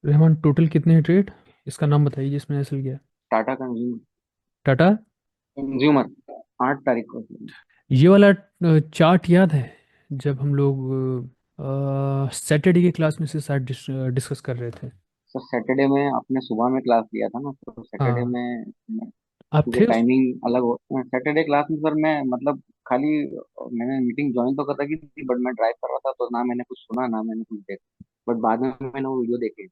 Rahman, total कितने हैं trade? इसका नाम बताइए जिसमें हासिल किया। टाटा कंज्यूमर। टाटा। कंज्यूमर 8 तारीख को। ये वाला चार्ट याद है जब हम लोग सैटरडे की क्लास में से शायद डिस्कस कर रहे थे। सर सैटरडे में आपने सुबह में क्लास लिया था ना, तो सैटरडे हाँ, में आप क्योंकि थे टाइमिंग अलग हो। सैटरडे क्लास में सर मैं मतलब खाली मैंने मीटिंग ज्वाइन तो कर रखी थी, बट मैं ड्राइव कर रहा था, तो ना मैंने कुछ सुना ना मैंने कुछ देखा। बट बाद में मैंने वो वीडियो देखे।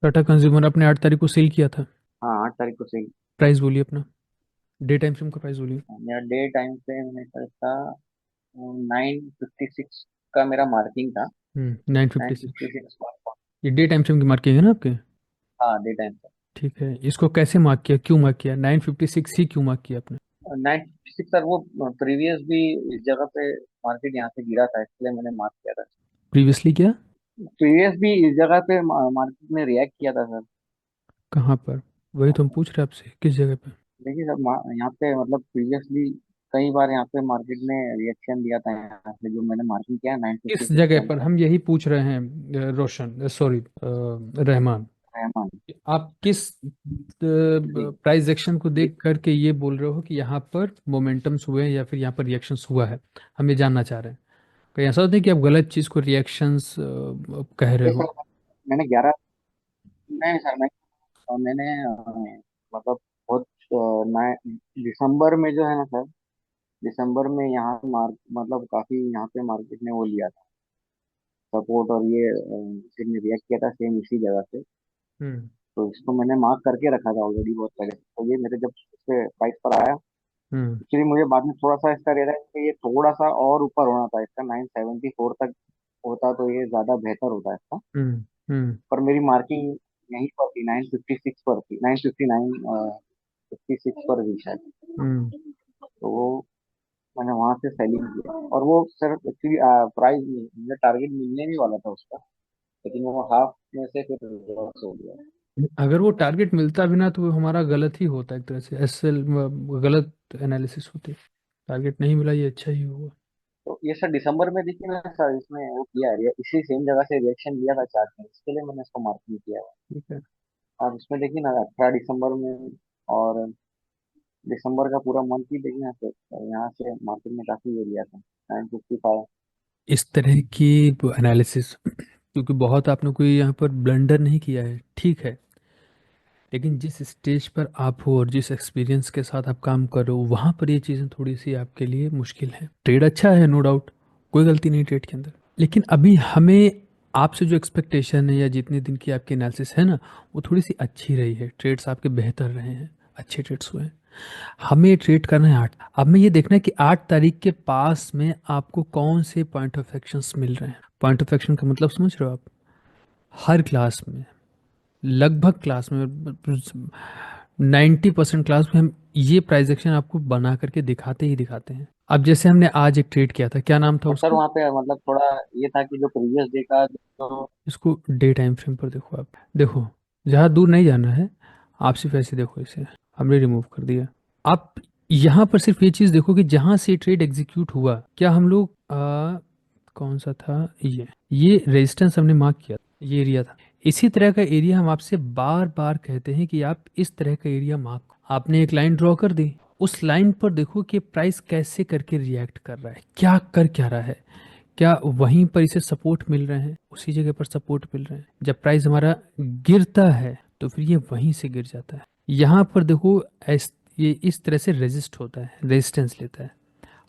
टाटा कंज्यूमर आपने 8 तारीख को सेल किया था। हाँ 8 तारीख को से। प्राइस बोलिए अपना। डे टाइम फ्रेम का प्राइस बोलिए। मेरा डे टाइम पे मैंने कहा था 956 का मेरा मार्किंग था। 956। 956। ये डे टाइम फ्रेम की मार्किंग है ना आपके? हाँ डे टाइम पे। ठीक है, इसको कैसे मार्क किया, क्यों मार्क किया, 956 ही क्यों मार्क किया आपने? 956 सर, वो प्रीवियस भी इस जगह पे मार्केट यहाँ से गिरा था, इसलिए मैंने मार्क किया था। प्रीवियसली क्या? प्रीवियस भी इस जगह पे मार्केट में रिएक्ट किया था सर। कहाँ पर? वही तो हम पूछ रहे हैं आपसे, किस जगह पे? देखिए सर, यहाँ पे मतलब प्रीवियसली कई बार यहाँ पे मार्केट ने रिएक्शन दिया था, यहाँ पे जो मैंने मार्किंग किया नाइन फिफ्टी किस सिक्स जगह के पर, अंदर। हम यही पूछ रहे हैं रोशन, सॉरी रहमान। रहमान। आप किस जी। प्राइस एक्शन को जी देख करके ये बोल रहे हो कि यहाँ पर मोमेंटम्स हुए हैं या फिर यहाँ पर रिएक्शंस हुआ है? हम ये जानना चाह रहे हैं। कहीं ऐसा होता है कि आप गलत चीज़ को रिएक्शंस कह रहे ये हो? सर मैंने 11। नहीं सर मैंने मतलब बहुत दिसंबर में जो है ना सर, दिसंबर में यहाँ मार्क मतलब काफी यहाँ पे मार्केट ने वो लिया था सपोर्ट, और ये फिर ने रिएक्ट किया था सेम इसी जगह से। हम्म। तो इसको मैंने मार्क करके रखा था ऑलरेडी बहुत पहले, तो ये मेरे जब इससे प्राइस पर आया, हम्म। एक्चुअली मुझे बाद में थोड़ा सा इसका रियलाइज कि ये थोड़ा सा और ऊपर होना था, इसका 974 तक होता तो ये ज्यादा बेहतर होता इसका। हम्म। हम्म। पर मेरी मार्किंग यहीं पर थी, 956 पर थी, 959 56 पर भी शायद। हम्म। तो वो मैंने वहां से सेलिंग किया, और वो सर एक्चुअली प्राइस मुझे टारगेट मिलने भी वाला था उसका, लेकिन वो हाफ में से फिर लॉस हो गया। अगर वो टारगेट मिलता भी ना तो वो हमारा गलत ही होता है, एक तरह से एसएल गलत एनालिसिस होती है। टारगेट नहीं मिला, ये अच्छा ही हुआ। तो ये सर दिसंबर में देखिए ना सर, इसमें वो किया है इसी सेम जगह से रिएक्शन लिया था चार्ट में, इसके लिए मैंने इसको मार्किंग किया है। ठीक है। आप इसमें देखिए ना 18 दिसंबर में, और दिसंबर का पूरा मंथ ही देखिए यहाँ पे, यहाँ से मार्केट में काफी ये लिया था 955। इस तरह की एनालिसिस क्योंकि बहुत आपने कोई यहाँ पर ब्लंडर नहीं किया है, ठीक है। लेकिन जिस स्टेज पर आप हो और जिस एक्सपीरियंस के साथ आप काम कर रहे हो वहाँ पर ये चीज़ें थोड़ी सी आपके लिए मुश्किल है। ट्रेड अच्छा है, नो डाउट, कोई गलती नहीं ट्रेड के अंदर। लेकिन अभी हमें आपसे जो एक्सपेक्टेशन है या जितने दिन की आपकी एनालिसिस है ना, वो थोड़ी सी अच्छी रही है, ट्रेड्स आपके बेहतर रहे हैं, अच्छे ट्रेड्स हुए हैं। हमें ट्रेड करना है 8। अब हमें ये देखना है कि 8 तारीख के पास में आपको कौन से पॉइंट ऑफ एक्शंस मिल रहे हैं। पॉइंट ऑफ एक्शन का मतलब समझ रहे हो आप? हर क्लास में, लगभग क्लास में, 90% क्लास में हम ये प्राइस एक्शन आपको बना करके दिखाते ही दिखाते हैं। अब जैसे हमने आज एक ट्रेड किया था, क्या नाम था और सर उसका? वहाँ पे मतलब थोड़ा ये था कि जो प्रीवियस डे का जो। इसको डे टाइम फ्रेम पर देखो, आप देखो, ज़्यादा दूर नहीं जाना है। आप सिर्फ ऐसे देखो, इसे हमने रिमूव कर दिया। आप यहाँ पर सिर्फ ये चीज़ देखो कि जहाँ से ट्रेड एग्जीक्यूट हुआ, क्या हम लोग कौन सा था, ये रेजिस्टेंस हमने मार्क किया, ये एरिया था। इसी तरह का एरिया हम आपसे बार बार कहते हैं कि आप इस तरह का एरिया मार्क। आपने एक लाइन ड्रॉ कर दी, उस लाइन पर देखो कि प्राइस कैसे करके रिएक्ट कर रहा है, क्या कर क्या रहा है। क्या वहीं पर इसे सपोर्ट मिल रहे हैं, उसी जगह पर सपोर्ट मिल रहे हैं? जब प्राइस हमारा गिरता है तो फिर ये वहीं से गिर जाता है। यहाँ पर देखो, ये इस तरह से रेजिस्ट होता है, रेजिस्टेंस लेता है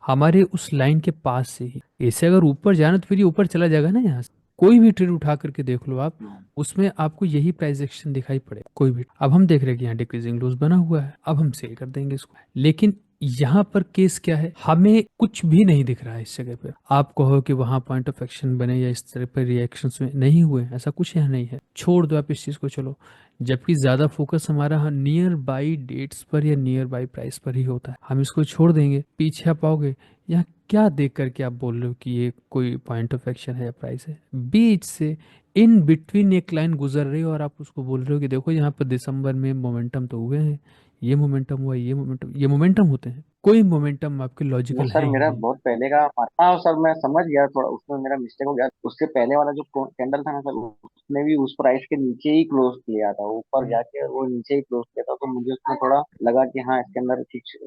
हमारे उस लाइन के पास से ही। ऐसे अगर ऊपर जाना तो फिर ये ऊपर चला जाएगा ना यहाँ से। कोई भी ट्रेड उठा करके देख लो आप, उसमें आपको यही प्राइस एक्शन दिखाई पड़े, कोई भी। अब हम देख रहे हैं कि यहाँ डिक्रीजिंग लोज बना हुआ है, अब हम सेल कर देंगे इसको। लेकिन यहाँ पर केस क्या है, हमें कुछ भी नहीं दिख रहा है इस जगह पे। आप कहो कि वहां पॉइंट ऑफ एक्शन बने या इस तरह पर रिएक्शंस में नहीं हुए, ऐसा कुछ यहाँ नहीं है, छोड़ दो आप इस चीज को, चलो। जबकि ज्यादा फोकस हमारा नियर बाई डेट्स पर या नियर बाई प्राइस पर ही होता है, हम इसको छोड़ देंगे, पीछे आप आओगे। यहाँ क्या देख करके आप बोल रहे हो कि ये कोई पॉइंट ऑफ एक्शन है या प्राइस है? बीच से, इन बिटवीन एक लाइन गुजर रही है और आप उसको बोल रहे हो कि देखो यहाँ पर दिसंबर में मोमेंटम तो हुए हैं, ये मोमेंटम हुआ, ये मोमेंटम होते हैं, कोई मोमेंटम आपके वो लॉजिकल सर है ही मेरा नहीं। बहुत पहले का। हाँ सर मैं समझ गया, थोड़ा उसमें मेरा मिस्टेक हो गया। उसके पहले वाला जो कैंडल था ना सर, उसने भी उस प्राइस के नीचे ही क्लोज किया था, ऊपर हम्म, जाके वो नीचे ही क्लोज किया था। तो मुझे उसमें थोड़ा लगा कि हाँ इसके अंदर कुछ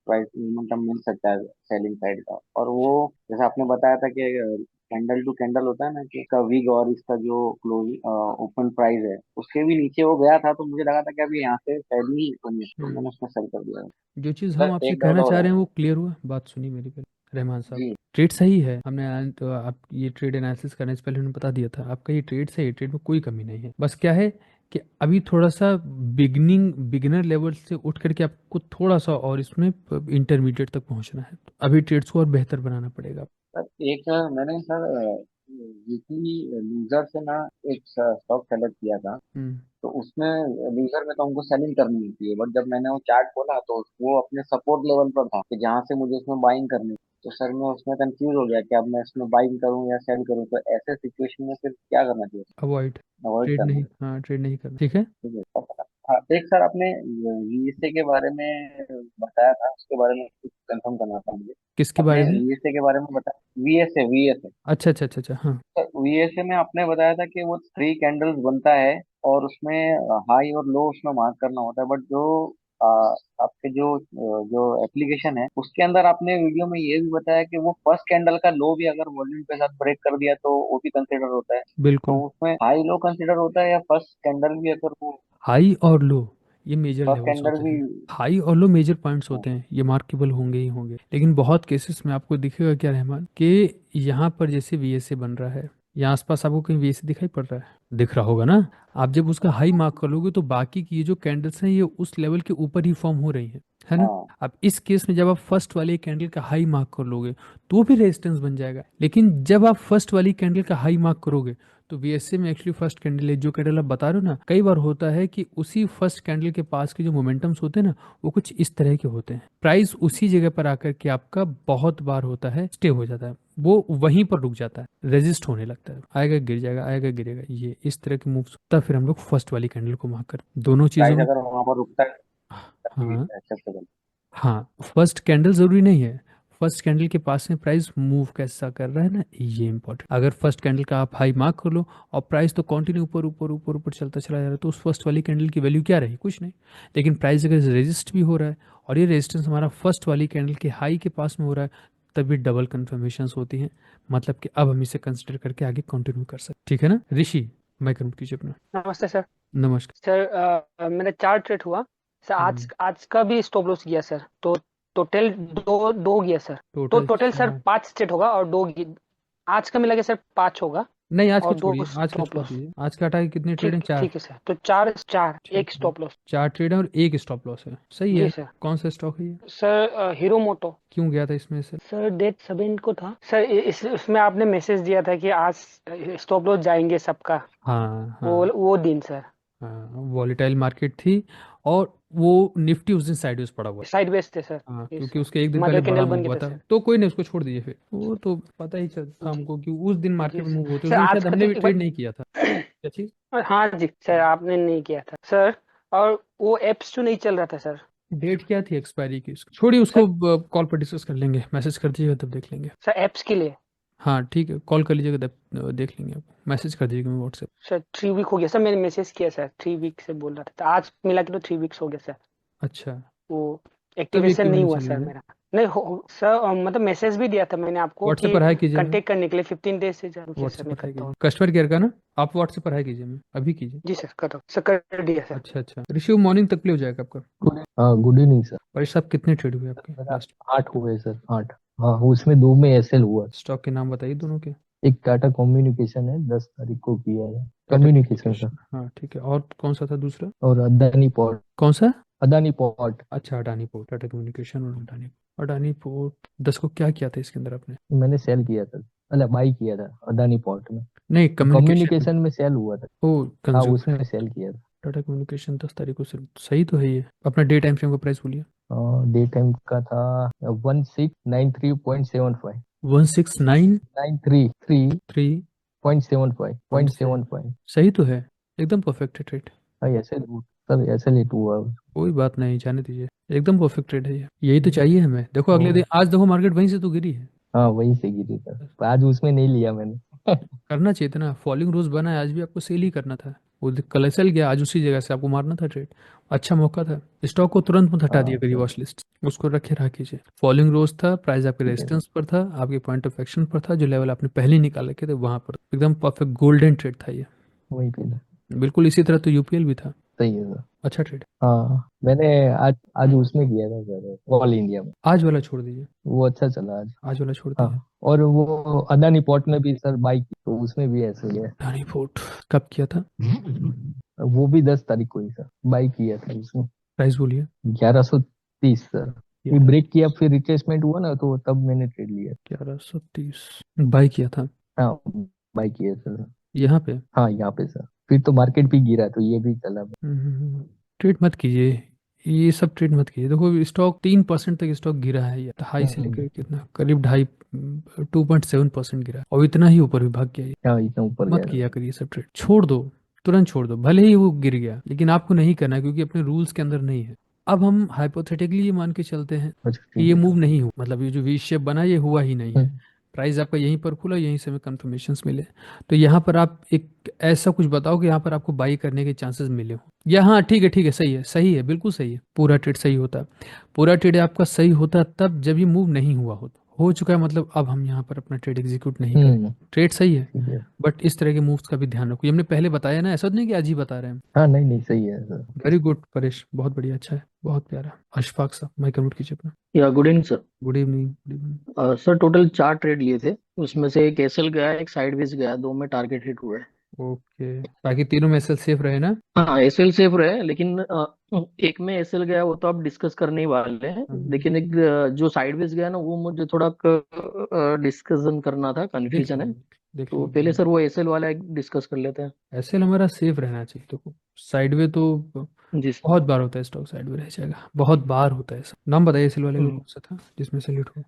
प्राइस मोमेंटम मिल सकता है सेलिंग साइड का। और वो जैसे आपने बताया था कि कैंडल टू कैंडल होता है ना, कि इसका विग और इसका जो क्लोज ओपन प्राइस है उसके भी नीचे वो गया था, तो मुझे लगा था कि अभी यहाँ से सेल ही होनी है, तो मैंने हम्म। उसमें सेल कर दिया। जो चीज़ हम सर आपसे एक डाउट कहना और चाह है। रहे हैं वो क्लियर हुआ? बात सुनिए मेरी पहले रहमान साहब। जी। ट्रेड सही है, हमने तो आप ये ट्रेड एनालिसिस करने से पहले उन्होंने बता दिया था आपका ये ट्रेड सही है, ट्रेड में कोई कमी नहीं है। बस क्या है कि अभी थोड़ा सा बिगिनर लेवल से उठ करके आपको थोड़ा सा और इसमें इंटरमीडिएट तक पहुंचना है, तो अभी ट्रेड्स को और बेहतर बनाना पड़ेगा। सर एक मैंने सर वीकली लूजर से ना एक स्टॉक सेलेक्ट किया था। हम्म। तो उसमें लूजर में तो हमको सेलिंग करनी होती है, बट जब मैंने वो चार्ट खोला तो वो अपने सपोर्ट लेवल पर था कि जहाँ से मुझे उसमें बाइंग करनी। तो सर मैं उसमें कंफ्यूज हो गया कि अब मैं इसमें बाइंग करूँ या सेल करूँ, तो ऐसे सिचुएशन में फिर क्या करना चाहिए? अवॉइड। अवॉइड ट्रेड नहीं, करना। हाँ ट्रेड नहीं करना, ठीक है। ठीक है। हाँ एक सर आपने वीएसए के बारे में बताया था, उसके बारे में कुछ कंफर्म करना था मुझे। किसके आपने बारे में? वीएसए के बारे में बताया, वीएसए वीएसए। अच्छा अच्छा अच्छा अच्छा, हाँ। वीएसए में आपने बताया था कि वो 3 कैंडल्स बनता है और उसमें हाई और लो उसमें मार्क करना होता है। बट जो आ, आपके जो एप्लीकेशन है उसके अंदर आपने वीडियो में ये भी बताया कि वो फर्स्ट कैंडल का लो भी अगर वॉल्यूम के साथ ब्रेक कर दिया तो वो भी कंसिडर होता है। तो बिल्कुल। उसमें हाई लो कंसिडर होता है, या फर्स्ट कैंडल भी अगर वो हाई और लो ये मेजर फर्स्ट लेवल्स कैंडल होते भी। हैं। हाई और लो मेजर पॉइंट्स होते हैं, ये मार्केबल होंगे ही होंगे, लेकिन बहुत केसेस में आपको दिखेगा क्या रहमान कि यहाँ पर जैसे वीएसए बन रहा है, यहाँ आसपास आपको कहीं वीएसए दिखाई पड़ रहा है? दिख रहा होगा ना। आप जब उसका हाई मार्क कर लोगे तो बाकी की ये जो कैंडल्स हैं ये उस लेवल के ऊपर ही फॉर्म हो रही हैं, है ना। हाँ अब इस केस में जब आप फर्स्ट वाली कैंडल का हाई मार्क कर लोगे तो वो भी रेजिस्टेंस बन जाएगा, लेकिन जब आप फर्स्ट वाली कैंडल का हाई मार्क करोगे तो वीएसए में एक्चुअली फर्स्ट कैंडल है, जो कैंडल आप बता रहे हो ना, कई बार होता है कि उसी फर्स्ट कैंडल के पास के जो मोमेंटम्स होते हैं ना वो कुछ इस तरह के होते हैं, प्राइस उसी जगह पर आकर के आपका बहुत बार होता है स्टे हो जाता है, वो वहीं पर रुक जाता है, रेजिस्ट होने लगता है, आएगा गिर जाएगा, आएगा गिरेगा, ये इस तरह के मूव्स होता है। फिर हम लोग फर्स्ट वाली कैंडल को मार्क कर दोनों चीजों प्राइस में। अगर वहां पर रुकता है तभी हाँ एक्सेप्टेबल। हाँ, फर्स्ट कैंडल जरूरी नहीं है, फर्स्ट कैंडल के पास में प्राइस मूव कैसा कर रहा है ना, ये इंपॉर्टेंट। अगर फर्स्ट कैंडल का आप हाई मार्क कर लो और प्राइस तो कंटिन्यू ऊपर ऊपर ऊपर ऊपर चलता चला जा रहा है, तो उस फर्स्ट वाली कैंडल की वैल्यू क्या रही? कुछ नहीं। लेकिन प्राइस अगर रेजिस्ट भी हो रहा है और ये रेजिस्टेंस हमारा फर्स्ट वाली कैंडल के हाई के पास में हो रहा है, तभी डबल कन्फर्मेशन होती हैं, मतलब कि अब हम इसे कंसिडर करके आगे कंटिन्यू कर सकते, ठीक है ना ऋषि? मैं करूँ कीजिए अपना। नमस्ते सर। नमस्कार। सर मेरा 4 ट्रेड हुआ सर। आज हम्म। आज का भी स्टॉप लॉस गया सर। तो टोटल दो दो गया सर। तो टोटल टोटल सर 4। 5 ट्रेड होगा और आज का मिला के सर 5 होगा नहीं आज का और दो छोड़िए, आज का स्टॉप छोड़ लॉस। दीजिए, आज का हटा के कितने ट्रेड हैं? ठीक 4। ठीक है सर। तो चार चार ठीक एक है। Stop loss. 4 ट्रेड है और एक स्टॉप लॉस है, सही जी है। सर। कौन सा स्टॉक है ये? सर हीरो मोटो। क्यों गया था इसमें से? सर डेट 7 को था सर। इसमें आपने मैसेज दिया था कि आज स्टॉप लॉस जाएंगे सबका। हाँ हाँ वो दिन सर। हाँ, वॉलेटाइल मार्केट थी और वो निफ्टी उस दिन साइडवेज पड़ा हुआ साइड वेज थे सर। था। हाँ, जी क्योंकि सर। उसके एक दिन पहले मदर बड़ा कैंडल बन मूव गए हुआ थे था, सर। तो कोई नहीं, उसको छोड़ दीजिए फिर, वो तो पता ही था जी हमको कि उस दिन जी मार्केट में सर। मूव होते उस सर दिन आज शायद का हमने तो भी एक ट्रेड बार। नहीं किया था। क्या चीज? हाँ जी सर, आपने नहीं किया था सर। और वो एप्स तो नहीं चल रहा था सर। डेट क्या थी एक्सपायरी की उसकी? छोड़िए उसको, सर कॉल पर डिस्कस कर लेंगे, मैसेज कर दीजिएगा तब देख लेंगे। सर एप्स के लिए। हाँ ठीक है, कॉल कर लीजिएगा तब देख लेंगे, आप मैसेज कर दीजिएगा व्हाट्सएप। सर 3 वीक हो गया सर, मैंने मैसेज किया सर। 3 वीक से बोल रहा था तो आज मिला के तो 3 वीक्स हो गया सर। अच्छा, वो तब ये एक्टिवेशन क्यों नहीं नहीं हुआ चल सर रहा है? मेरा। नहीं हो सर। मतलब मैसेज भी दिया था मैंने आपको व्हाट्सएप कि पर हाई कीजिए मैं। कांटेक्ट करने के लिए 15 डेज से जा रुकिए सर, व्हाट्सएप मैं पर हाई करता कीजिए, हूँ। कस्टमर केयर का ना। आप व्हाट्सएप पर हाई कीजिए, मैं अभी कीजिए। जी सर कर रहा हूँ सर, कर दिया सर। अच्छा अच्छा, रिश्यू मॉर्निंग तक प्ले हो जाएगा आपका। हाँ गुड इवनिंग सर। भाई साहब कितने ट्रेड हुए आपके मेरा लास्ट? 8 हुए सर, 8। हाँ उसमें 2 में एसएल हुआ। स्टॉक के नाम बताइए दोनों के। एक टाटा कम्युनिकेशन है, 10 तारीख को किया है। Tata communication sir. कम्युनिकेशन, हाँ ठीक है, और कौन सा था दूसरा? और अदानी पोर्ट। कौन सा? अदानी पोर्ट अच्छा, अडानी पोर्ट, टाटा कम्युनिकेशन और अडानी। अडानी पोर्ट 10 को क्या किया था इसके अंदर आपने? मैंने सेल किया था, मतलब बाई किया था अदानी पोर्ट में। नहीं, कम्युनिकेशन में। कम्युनिकेशन में सेल हुआ था। ओ, हाँ कंज्यूमर। उसमें सेल किया था। टाटा कम्युनिकेशन 10 तारीख को सही तो है ये। अपना डे टाइम फ्रेम का प्राइस बोलिए। डे टाइम का था 1693.75। 1693। 933.75 पॉइंट से 0.75। सही तो है, एकदम परफेक्ट है ट्रेड। हाँ ऐसे सर ऐसे लेट हुआ। कोई बात नहीं, जाने दीजिए, एकदम परफेक्ट ट्रेड है ये, यही तो चाहिए हमें। देखो अगले दिन, आज देखो मार्केट वहीं से तो गिरी है। हाँ वहीं से गिरी सर, पर आज उसमें नहीं लिया मैंने। करना चाहिए था ना, फॉलिंग रोज बना है, आज भी आपको सेल ही करना था। वो कल चल गया, आज उसी जगह से आपको मारना था ट्रेड। अच्छा मौका था, स्टॉक को तुरंत मत हटा दिया हाँ करिए सर। वॉच लिस्ट, उसको रखे रहा कीजिए। फॉलिंग रोज था, प्राइस आपके ठीक है सर। रेजिस्टेंस पर था, आपके पॉइंट ऑफ एक्शन पर था, जो लेवल आपने पहले ही निकाल रखे थे वहां पर, एकदम परफेक्ट गोल्डन ट्रेड था ये। वहीं पे सर। बिल्कुल इसी तरह तो यूपीएल भी था, सही है सर। अच्छा ट्रेड। हाँ मैंने आज आज उसमें किया था सर, ऑल इंडिया में। आज वाला छोड़ दीजिए, वो अच्छा चला आज। आज वाला छोड़ हाँ, दीजिए। और वो अदानी पोर्ट में भी सर बाई की, तो उसमें भी ऐसे ही है। अडानी पोर्ट कब किया था? वो भी 10 तारीख को ही सर बाई किया था उसमें। प्राइस बोलिए। 1130 सर। ये ब्रेक किया, फिर रिट्रेसमेंट हुआ ना, तो तब मैंने ट्रेड लिया। 1130 बाई किया था हाँ बाई किया सर। यहाँ पे। हाँ यहाँ पे सर, फिर तो मार्केट भी गिरा तो ये भी चला। ट्रेड मत कीजिए, ये सब ट्रेड मत कीजिए। देखो स्टॉक 3% तक स्टॉक गिरा है, ये हाई से लेकर कितना, करीब ढाई 2.7% गिरा है, और इतना ही ऊपर भी भाग गया ये। हाँ इतना ऊपर मत गया किया सर। करिए सब ट्रेड, छोड़ दो, तुरंत छोड़ दो, भले ही वो गिर गया, लेकिन आपको नहीं करना है, क्योंकि अपने रूल्स के अंदर नहीं है। अब हम हाइपोथेटिकली ये मान के चलते हैं अच्छा कि ठीक ये है मूव सर। नहीं हुआ, मतलब ये जो वी शेप बना ये हुआ ही नहीं है, प्राइस आपका यहीं पर खुला, यहीं से हमें कंफर्मेशंस मिले, तो यहाँ पर आप एक ऐसा कुछ बताओ कि यहाँ पर आपको बाई करने के चांसेस मिले हो, या हाँ ठीक है, सही है, बिल्कुल सही है, पूरा ट्रेड सही होता है। पूरा ट्रेड आपका सही होता तब जब ये मूव नहीं हुआ होता, हो चुका है, मतलब अब हम यहाँ पर अपना ट्रेड एग्जीक्यूट नहीं करें। हम्म। ट्रेड सही है, ठीक है। बट इस तरह के मूव्स का भी ध्यान रखो, ये हमने पहले बताया ना, ऐसा तो नहीं कि आज ही बता रहे हैं। हाँ नहीं नहीं सही है सर। वेरी गुड परेश, बहुत बढ़िया, अच्छा है, बहुत प्यारा। अशफाक साहब माइक अनम्यूट कीजिए अपना। या good evening sir. Good evening, good evening. Sir total 4 trade लिए थे, उसमें से एक एसएल गया, एक साइडवेज गया, दो में टारगेट हिट हुआ है। ओके, बाकी तीनों में एसएल सेफ रहे ना? हाँ एसएल सेफ रहे, लेकिन एक में एसएल गया वो तो आप डिस्कस करने ही वाले हैं, हम्म, लेकिन एक जो साइडवेज गया ना वो मुझे थोड़ा डिस्कशन करना था, देख कंफ्यूजन है। लेंगे, देख तो लेंगे। पहले सर वो एसएल वाला एक डिस्कस कर लेते हैं। एसएल हमारा सेफ रहना चाहिए, देखो साइडवे तो जी सर। बहुत बार होता है, स्टॉक साइडवे रह जाएगा, बहुत बार होता है ऐसा। नाम बताइए एसएल वाले का, कौन सा था जिसमें सेलेक्ट हुआ?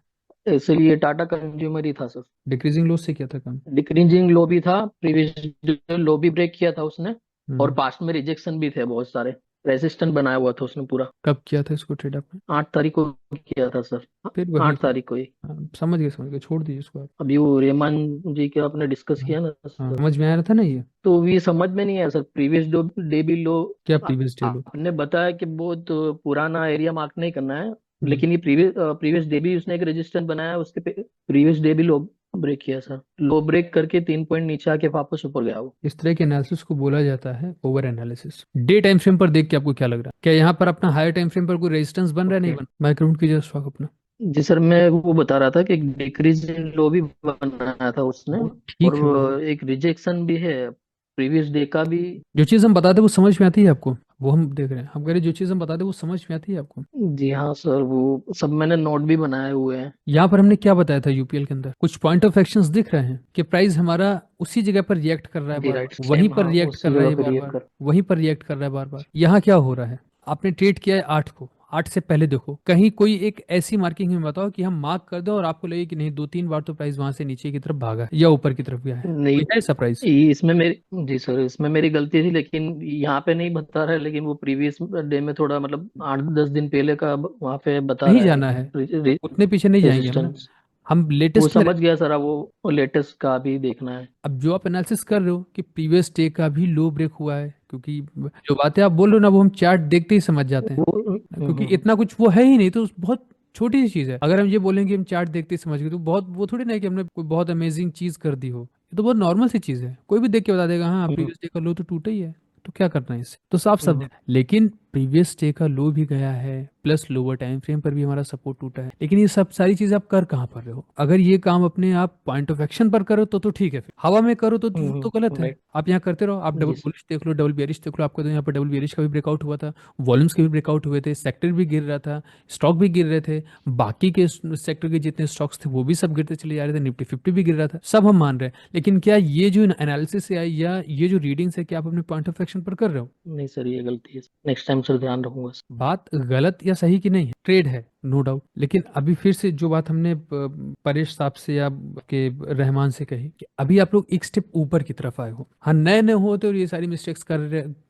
एसएल ये टाटा कंज्यूमर ही था सर। डिक्रीजिंग लॉस से किया था काम? डिक्रीजिंग लो भी था, प्रीवियस लो भी ब्रेक किया था उसने, और हम्म, पास्ट में रिजेक्शन भी थे बहुत सारे, रेजिस्टेंट बनाया हुआ था उसने पूरा। कब किया था इसको ट्रेड आपने? 8 तारीख को किया था सर। फिर वही 8 तारीख को ही। हाँ, समझ गए, छोड़ दीजिए इसको आप। अभी वो रेहमान जी के आपने डिस्कस हाँ किया ना हाँ, सर, समझ में आ रहा था ना ये? तो ये समझ में नहीं आया सर, प्रीवियस डे भी लो। क्या प्रीवियस डे लो? आपने बताया कि बहुत पुराना एरिया मार्क नहीं करना है, हम्म, लेकिन ये प्रीवियस डे भी उसने एक रेजिस्टेंस बनाया, उसके प्रीवियस डे भी लो ब्रेक किया सर, लो ब्रेक करके 3 पॉइंट नीचे आके वापस ऊपर गया वो। इस तरह के एनालिसिस को बोला जाता है over analysis. Day time frame पर देख के आपको क्या लग रहा है, क्या यहाँ पर अपना हायर टाइम फ्रेम पर कोई रेजिस्टेंस बन रहा है, नहीं ओके। बन? माइक्रोमिनट कीजिए स्टॉक अपना। जी सर, मैं वो बता रहा था कि एक डिक्रीज इन लो भी बनाया था उसने, वो और ठीक है, वो एक रिजेक्शन भी है प्रीवियस डे का भी। जो चीज़ हम बताते हैं वो समझ में आती है आपको, वो हम देख रहे हैं, हम कह रहे हैं जो चीज़ हम बताते हैं वो समझ में आती है आपको। जी हाँ सर, वो सब मैंने नोट भी बनाए हुए हैं। यहाँ पर हमने क्या बताया था, यूपीएल के अंदर कुछ पॉइंट ऑफ एक्शंस दिख रहे हैं कि प्राइस हमारा उसी जगह पर रिएक्ट कर रहा है जी बार राइट, बार, वहीं सेम पर हाँ रिएक्ट कर उसी रहा है जगह ये पे बार रिएक्ट बार, कर। वहीं पर रिएक्ट कर रहा है बार बार। यहाँ क्या हो रहा है, आपने ट्रेड किया है 8 को, 8 से पहले देखो कहीं कोई एक ऐसी मार्किंग हमें बताओ कि हम मार्क कर दें और आपको लगे कि नहीं 2-3 बार तो प्राइस वहां से नीचे की तरफ भागा या ऊपर की तरफ गया है, नहीं, कोई है ऐसा प्राइस? इसमें मेरी जी सर, इसमें मेरी गलती थी, लेकिन यहाँ पे नहीं बता रहा है, लेकिन वो प्रीवियस डे में थोड़ा मतलब 8-10 दिन पहले का वहाँ पे बता नहीं रहा जाना है, है उतने पीछे नहीं जाएंगे हम ना, रेजिस्टेंस। हम वो लेटेस्ट में। समझ गया सर, अब वो लेटेस्ट का भी देखना है। अब जो आप एनालिसिस कर रहे हो कि प्रीवियस डे का भी लो ब्रेक हुआ है, क्योंकि जो बातें आप बोल रहे हो ना वो हम चार्ट देखते ही समझ जाते हैं, वो क्योंकि इतना कुछ वो है ही नहीं, तो बहुत छोटी सी चीज है। अगर हम ये बोलेंगे हम चार्ट देखते ही समझ गए, तो बहुत वो थोड़ी ना है कि हमने कोई बहुत अमेजिंग चीज कर दी हो, ये तो बहुत नॉर्मल सी चीज है, कोई भी देख के बता देगा हाँ प्रीवियस डे का लो तो टूटा ही है, तो क्या करना है इससे, तो साफ सब है। लेकिन प्रीवियस डे का लो भी गया है, प्लस लोअर टाइम फ्रेम पर भी हमारा सपोर्ट टूटा है, लेकिन ये सब सारी चीजें आप कर कहाँ पर रहे हो? अगर ये काम अपने आप पॉइंट ऑफ एक्शन पर करो तो ठीक है, फिर हवा में करो तो गलत है। राइट। आप यहाँ करते रहो, आप डबल जी सर। बुलिश देख लो, डबल बेरिश देख लो, आपको तो यहाँ पर डबल बेरिश का भी ब्रेकआउट हुआ था, वॉल्यूम्स के भी ब्रेकआउट हुए थे, सेक्टर भी गिर रहा था, स्टॉक भी गिर रहे थे, बाकी के सेक्टर के जितने स्टॉक्स थे वो भी सब गिरते चले जा रहे थे, निफ्टी 50 भी गिर रहा था, सब हम मान रहे हैं, लेकिन क्या ये जो एनालिसिस है या ये जो रीडिंग्स है, क्या आप अपने पॉइंट ऑफ एक्शन पर कर रहे हो? नहीं सर, ये गलती है, नेक्स्ट टाइम सर ध्यान रखूंगा सर। बात गलत या सही की नहीं है, ट्रेड है, नो डाउट। लेकिन अभी फिर से जो बात हमने परेश साहब से या के रहमान से कही कि अभी आप लोग एक स्टेप ऊपर की तरफ आए हो। हाँ, नए नए होते और ये सारी मिस्टेक्स कर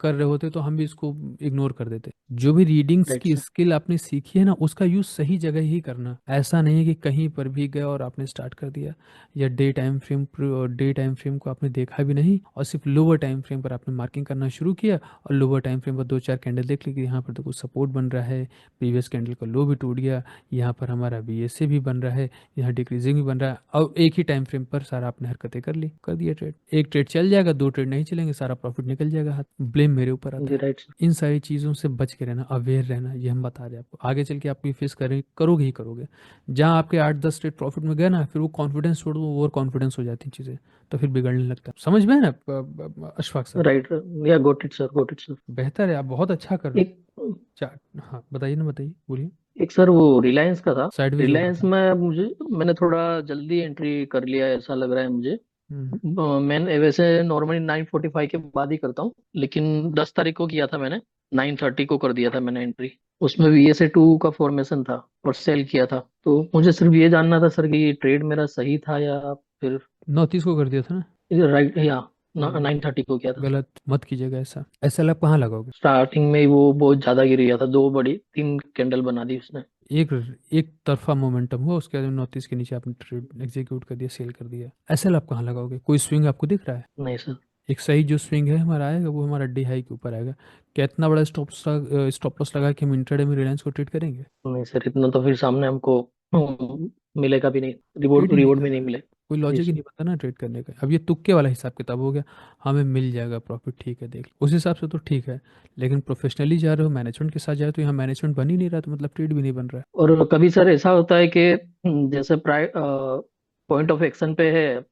रहे होते तो हम भी इसको इग्नोर कर देते। जो भी रीडिंग्स राइट की सर। स्किल आपने सीखी है ना, उसका यूज सही जगह ही करना। ऐसा नहीं है कि कहीं पर भी गए और आपने स्टार्ट कर दिया, या डे टाइम फ्रेम को आपने देखा भी नहीं और सिर्फ लोअर टाइम फ्रेम पर आपने मार्किंग करना शुरू किया और लोअर टाइम फ्रेम पर 2-4 कैंडल देख ली कि यहाँ पर तो कुछ सपोर्ट बन रहा है, प्रीवियस कैंडल का लो भी टूट गया, यहाँ पर हमारा बीएसए भी बन रहा है, यहाँ डिक्रीजिंग भी बन रहा है, और एक ही टाइम फ्रेम पर सारा आपने हरकतें कर ली, कर दिया ट्रेड। एक ट्रेड चल जाएगा, 2 ट्रेड नहीं चलेंगे, सारा प्रॉफिट निकल जाएगा हाथ, ब्लेम मेरे ऊपर आता जी है। Right sir. इन सारी चीज़ों से बच के रहना, अवेयर रहना, ये हम बता रहे हैं आपको। आगे चल के आप ये फेस करोगे ही करोगे। जहाँ आपके 8-10 ट्रेड प्रॉफिट में गए ना, फिर वो कॉन्फिडेंस छोड़ दो, ओवर कॉन्फिडेंस हो जाती हैं चीज़ें, तो फिर बिगड़ने लगता है। समझ में है ना अशफाक साहब? राइट या got it sir, got it sir. बेहतर है, आप बहुत अच्छा कर रहे हो। एक चार्ट, हाँ बताइए ना, बताइए, बोलिए। एक सर वो रिलायंस का था। साइडवेज हो रहा रिलायंस था। में मैंने थोड़ा जल्दी एंट्री कर लिया ऐसा लग रहा है मुझे। हम्म। मैंने वैसे नॉर्मली 9:45 के बाद ही करता हूँ, लेकिन 10 तारीख को किया था मैंने। 9:30 को कर दिया था मैंने एंट्री। उसमें VSA2 का फॉर्मेशन था और सेल किया था। तो मुझे सिर्फ ये जानना था सर कि ये ट्रेड मेरा सही था या फिर 29 को कर दिया था ना? राइट, या हम्म, 9:30 को किया था सर। गलत मत कीजिएगा ऐसा। ऐसा आप कहाँ लगाओगे? स्टार्टिंग में ही वो बहुत ज्यादा गिर गया था, 3 कैंडल बना दी उसने। एक एक तरफा मोमेंटम हुआ, उसके बाद 29 के नीचे आपने ट्रेड एग्जीक्यूट कर दिया, सेल कर दिया। ऐसा आप कहाँ लगाओगे? कोई स्विंग आपको दिख रहा है? नहीं सर। एक सही जो स्विंग है हमारा आएगा, वो हमारा डी हाई के ऊपर आएगा। कितना बड़ा स्टॉप लॉस लगा के हम इंट्राडे में रिलायंस को ट्रेड करेंगे? नहीं सर, इतना तो फिर सामने हमको मिलेगा भी नहीं, ट्रेड रिवॉर्ड ही नहीं रिवॉर्ड भी नहीं करना, मिले। कोई जी लॉजिक ही सर। नहीं बनता ना ट्रेड करने का। अब ये तुक्के वाला हिसाब किताब हो गया, हमें मिल जाएगा प्रॉफिट, ठीक है देख लो। उस हिसाब से तो ठीक है, लेकिन प्रोफेशनली जा रहे हो, मैनेजमेंट के साथ जा रहे हो, तो यहाँ मैनेजमेंट बन ही नहीं रहा, तो मतलब ट्रेड भी नहीं बन रहा है। और कभी सर ऐसा होता है कि जैसे पॉइंट ऑफ एक्शन पे है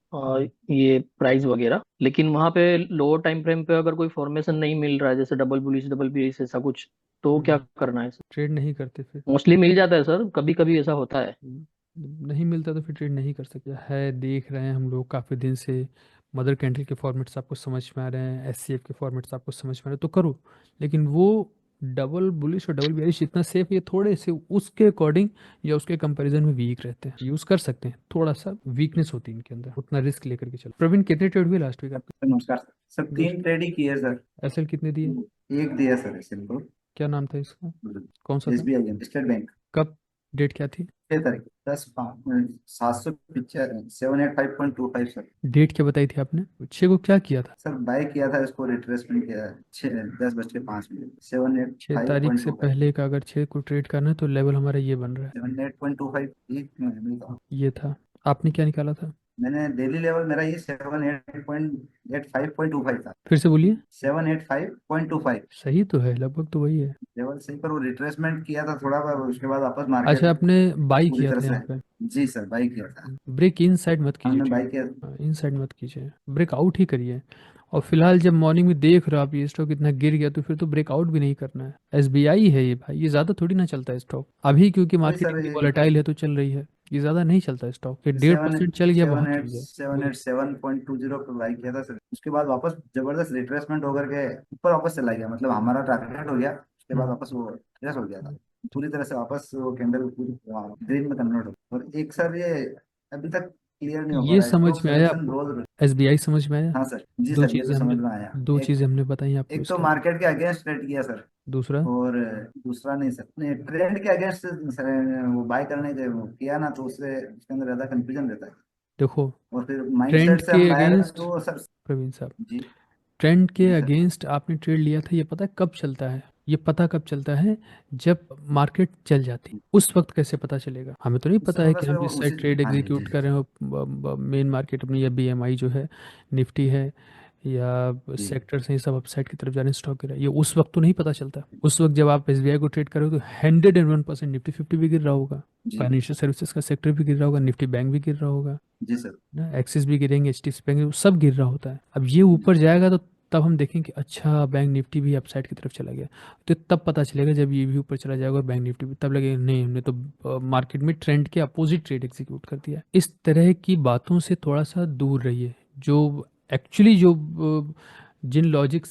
ये प्राइस वगैरह, लेकिन वहां पे लोअर टाइम फ्रेम पे अगर कोई फॉर्मेशन नहीं मिल रहा है, जैसे डबल बुलिश डबल बीच ऐसा कुछ, तो क्या करना है सर? ट्रेड नहीं करते फिर। मोस्टली मिल जाता है सर, कभी कभी ऐसा होता है। नहीं मिलता तो फिर ट्रेड नहीं कर सकते है। देख रहे हैं हम लोग काफ़ी दिन से, मदर कैंडल के फॉर्मेट्स आपको समझ में आ रहे हैं, SCF के फॉर्मेट्स आपको समझ में आ रहे हैं, तो करो। लेकिन वो डबल बुलिश और डबल बेरिश इतना सेफ, ये थोड़े से उसके अकॉर्डिंग या उसके कंपैरिजन में वीक रहते हैं, यूज़ कर सकते हैं, थोड़ा सा वीकनेस होती है इनके अंदर, उतना रिस्क लेकर के चलो। प्रवीण, कितने ट्रेड हुए लास्ट वीक आपके? नमस्कार सर। सर 3 ट्रेड ही किए सर। एसएल कितने दिए? एक दिया सर एसएल को। क्या नाम था इसका? कौन सा था? SBI state bank. कब? डेट क्या थी? 6 तारीख 775.25 सर। डेट क्या बताई थी आपने? 6 को क्या किया था? सर बाय किया था, इसको रिट्रेसमेंट किया 10:05 7 8 6 तारीख से 5.25 पहले का अगर 6 को ट्रेड करना है तो लेवल हमारा ये बन रहा है। 78.25 मिलता। ये था। आपने क्या निकाला था? मैंने डेली लेवल मेरा ये 78.85.25 था। फिर से बोलिए। 785.25 सही तो है, लगभग तो वही है। लेवल सही, पर वो रिट्रेसमेंट किया था थोड़ा, पर उसके बाद वापस मार्केट अच्छा, आपने बाई पूरी किया तरह था से। यहाँ पे? जी सर बाई किया था। ब्रेक इन साइड मत कीजिए हमने बाई ट्रेड, किया। इन साइड मत कीजिए, ब्रेकआउट ही करिए। और फिलहाल जब मॉर्निंग में देख रहे हो आप ये स्टॉक इतना गिर गया, तो फिर तो ब्रेकआउट भी नहीं करना है। SBI है ये भाई, ये ज्यादा थोड़ी ना चलता है स्टॉक अभी, क्योंकि वही मार्केट सर, इतनी ये वॉलेटाइल है तो चल रही है। ये ज्यादा नहीं चलता है स्टॉक, ये 1.5% चल गया, बहुत चल गया। बोलिए। 787.20 पे बाई किया था सर। उसके बाद वापस जबरदस्त रिट्रेसमेंट होकर के ऊपर वापस चला गया, मतलब हमारा टारगेट हो गया। उसके बाद हम्म। वापस वो रिट्रेस हो गया था पूरी तरह से, वापस वो कैंडल पूरी ग्रीन में कन्वर्ट हो। और एक सर ये अभी तक क्लियर नहीं हो पा ये रहा है, समझ स्टॉक में आया सिलेक्शन आपको? रोज। SBI समझ में आया? हाँ सर, जी दो सर, ये तो चीजें हमने समझ में आया। दो एक चीजें हमने बताई आपको एक तो इसके। मार्केट के अगेंस्ट ट्रेड किया सर, दूसरा? और दूसरा नहीं सर, नहीं ट्रेंड के अगेंस्ट वो बाय करने के वो किया ना, तो उससे उसके अंदर ज्यादा कंफ्यूजन रहता है। देखो, और फिर ट्रेंड माइंडसेट से के हम लाया अगेंस्ट, तो सर। प्रवीण साहब, जी। ट्रेंड के जी सर। अगेंस्ट आपने ट्रेड लिया था, ये पता है कब चलता है? ये पता कब चलता है? जब मार्केट चल जाती, उस वक्त कैसे पता चलेगा? हमें तो नहीं पता सर है बस कि हम वो जिस उसी। साइड ट्रेड हाँ जी जी एग्जीक्यूट जी कर रहे हो, मेन मार्केट अपनी या BMI जो है, निफ्टी है, या जी सेक्टर्स हैं, ये सब अपसाइड की तरफ जा रहे हैं, स्टॉक गिर रहा है, ये उस वक्त तो नहीं पता चलता। उस वक्त जब आप SBI को ट्रेड करो तो 101% निफ्टी 50 भी गिर रहा होगा, जी फाइनेंशियल सर्विसेज का सेक्टर भी गिर रहा होगा, निफ्टी बैंक भी गिर रहा होगा जी सर। ना, एक्सिस भी गिरेंगे, HDFC बैंक, सब गिर रहा होता है। अब ये ऊपर जाएगा तो तब हम देखें कि अच्छा बैंक निफ्टी भी अपसाइड की तरफ चला गया, तो तब पता चलेगा जब ये भी ऊपर चला जाएगा और बैंक निफ्टी भी, तब लगेगा नहीं हमने तो मार्केट में ट्रेंड के अपोजिट ट्रेड एग्जीक्यूट कर दिया। इस तरह की बातों से थोड़ा सा दूर रहिए। जो एक्चुअली जो जिन लॉजिक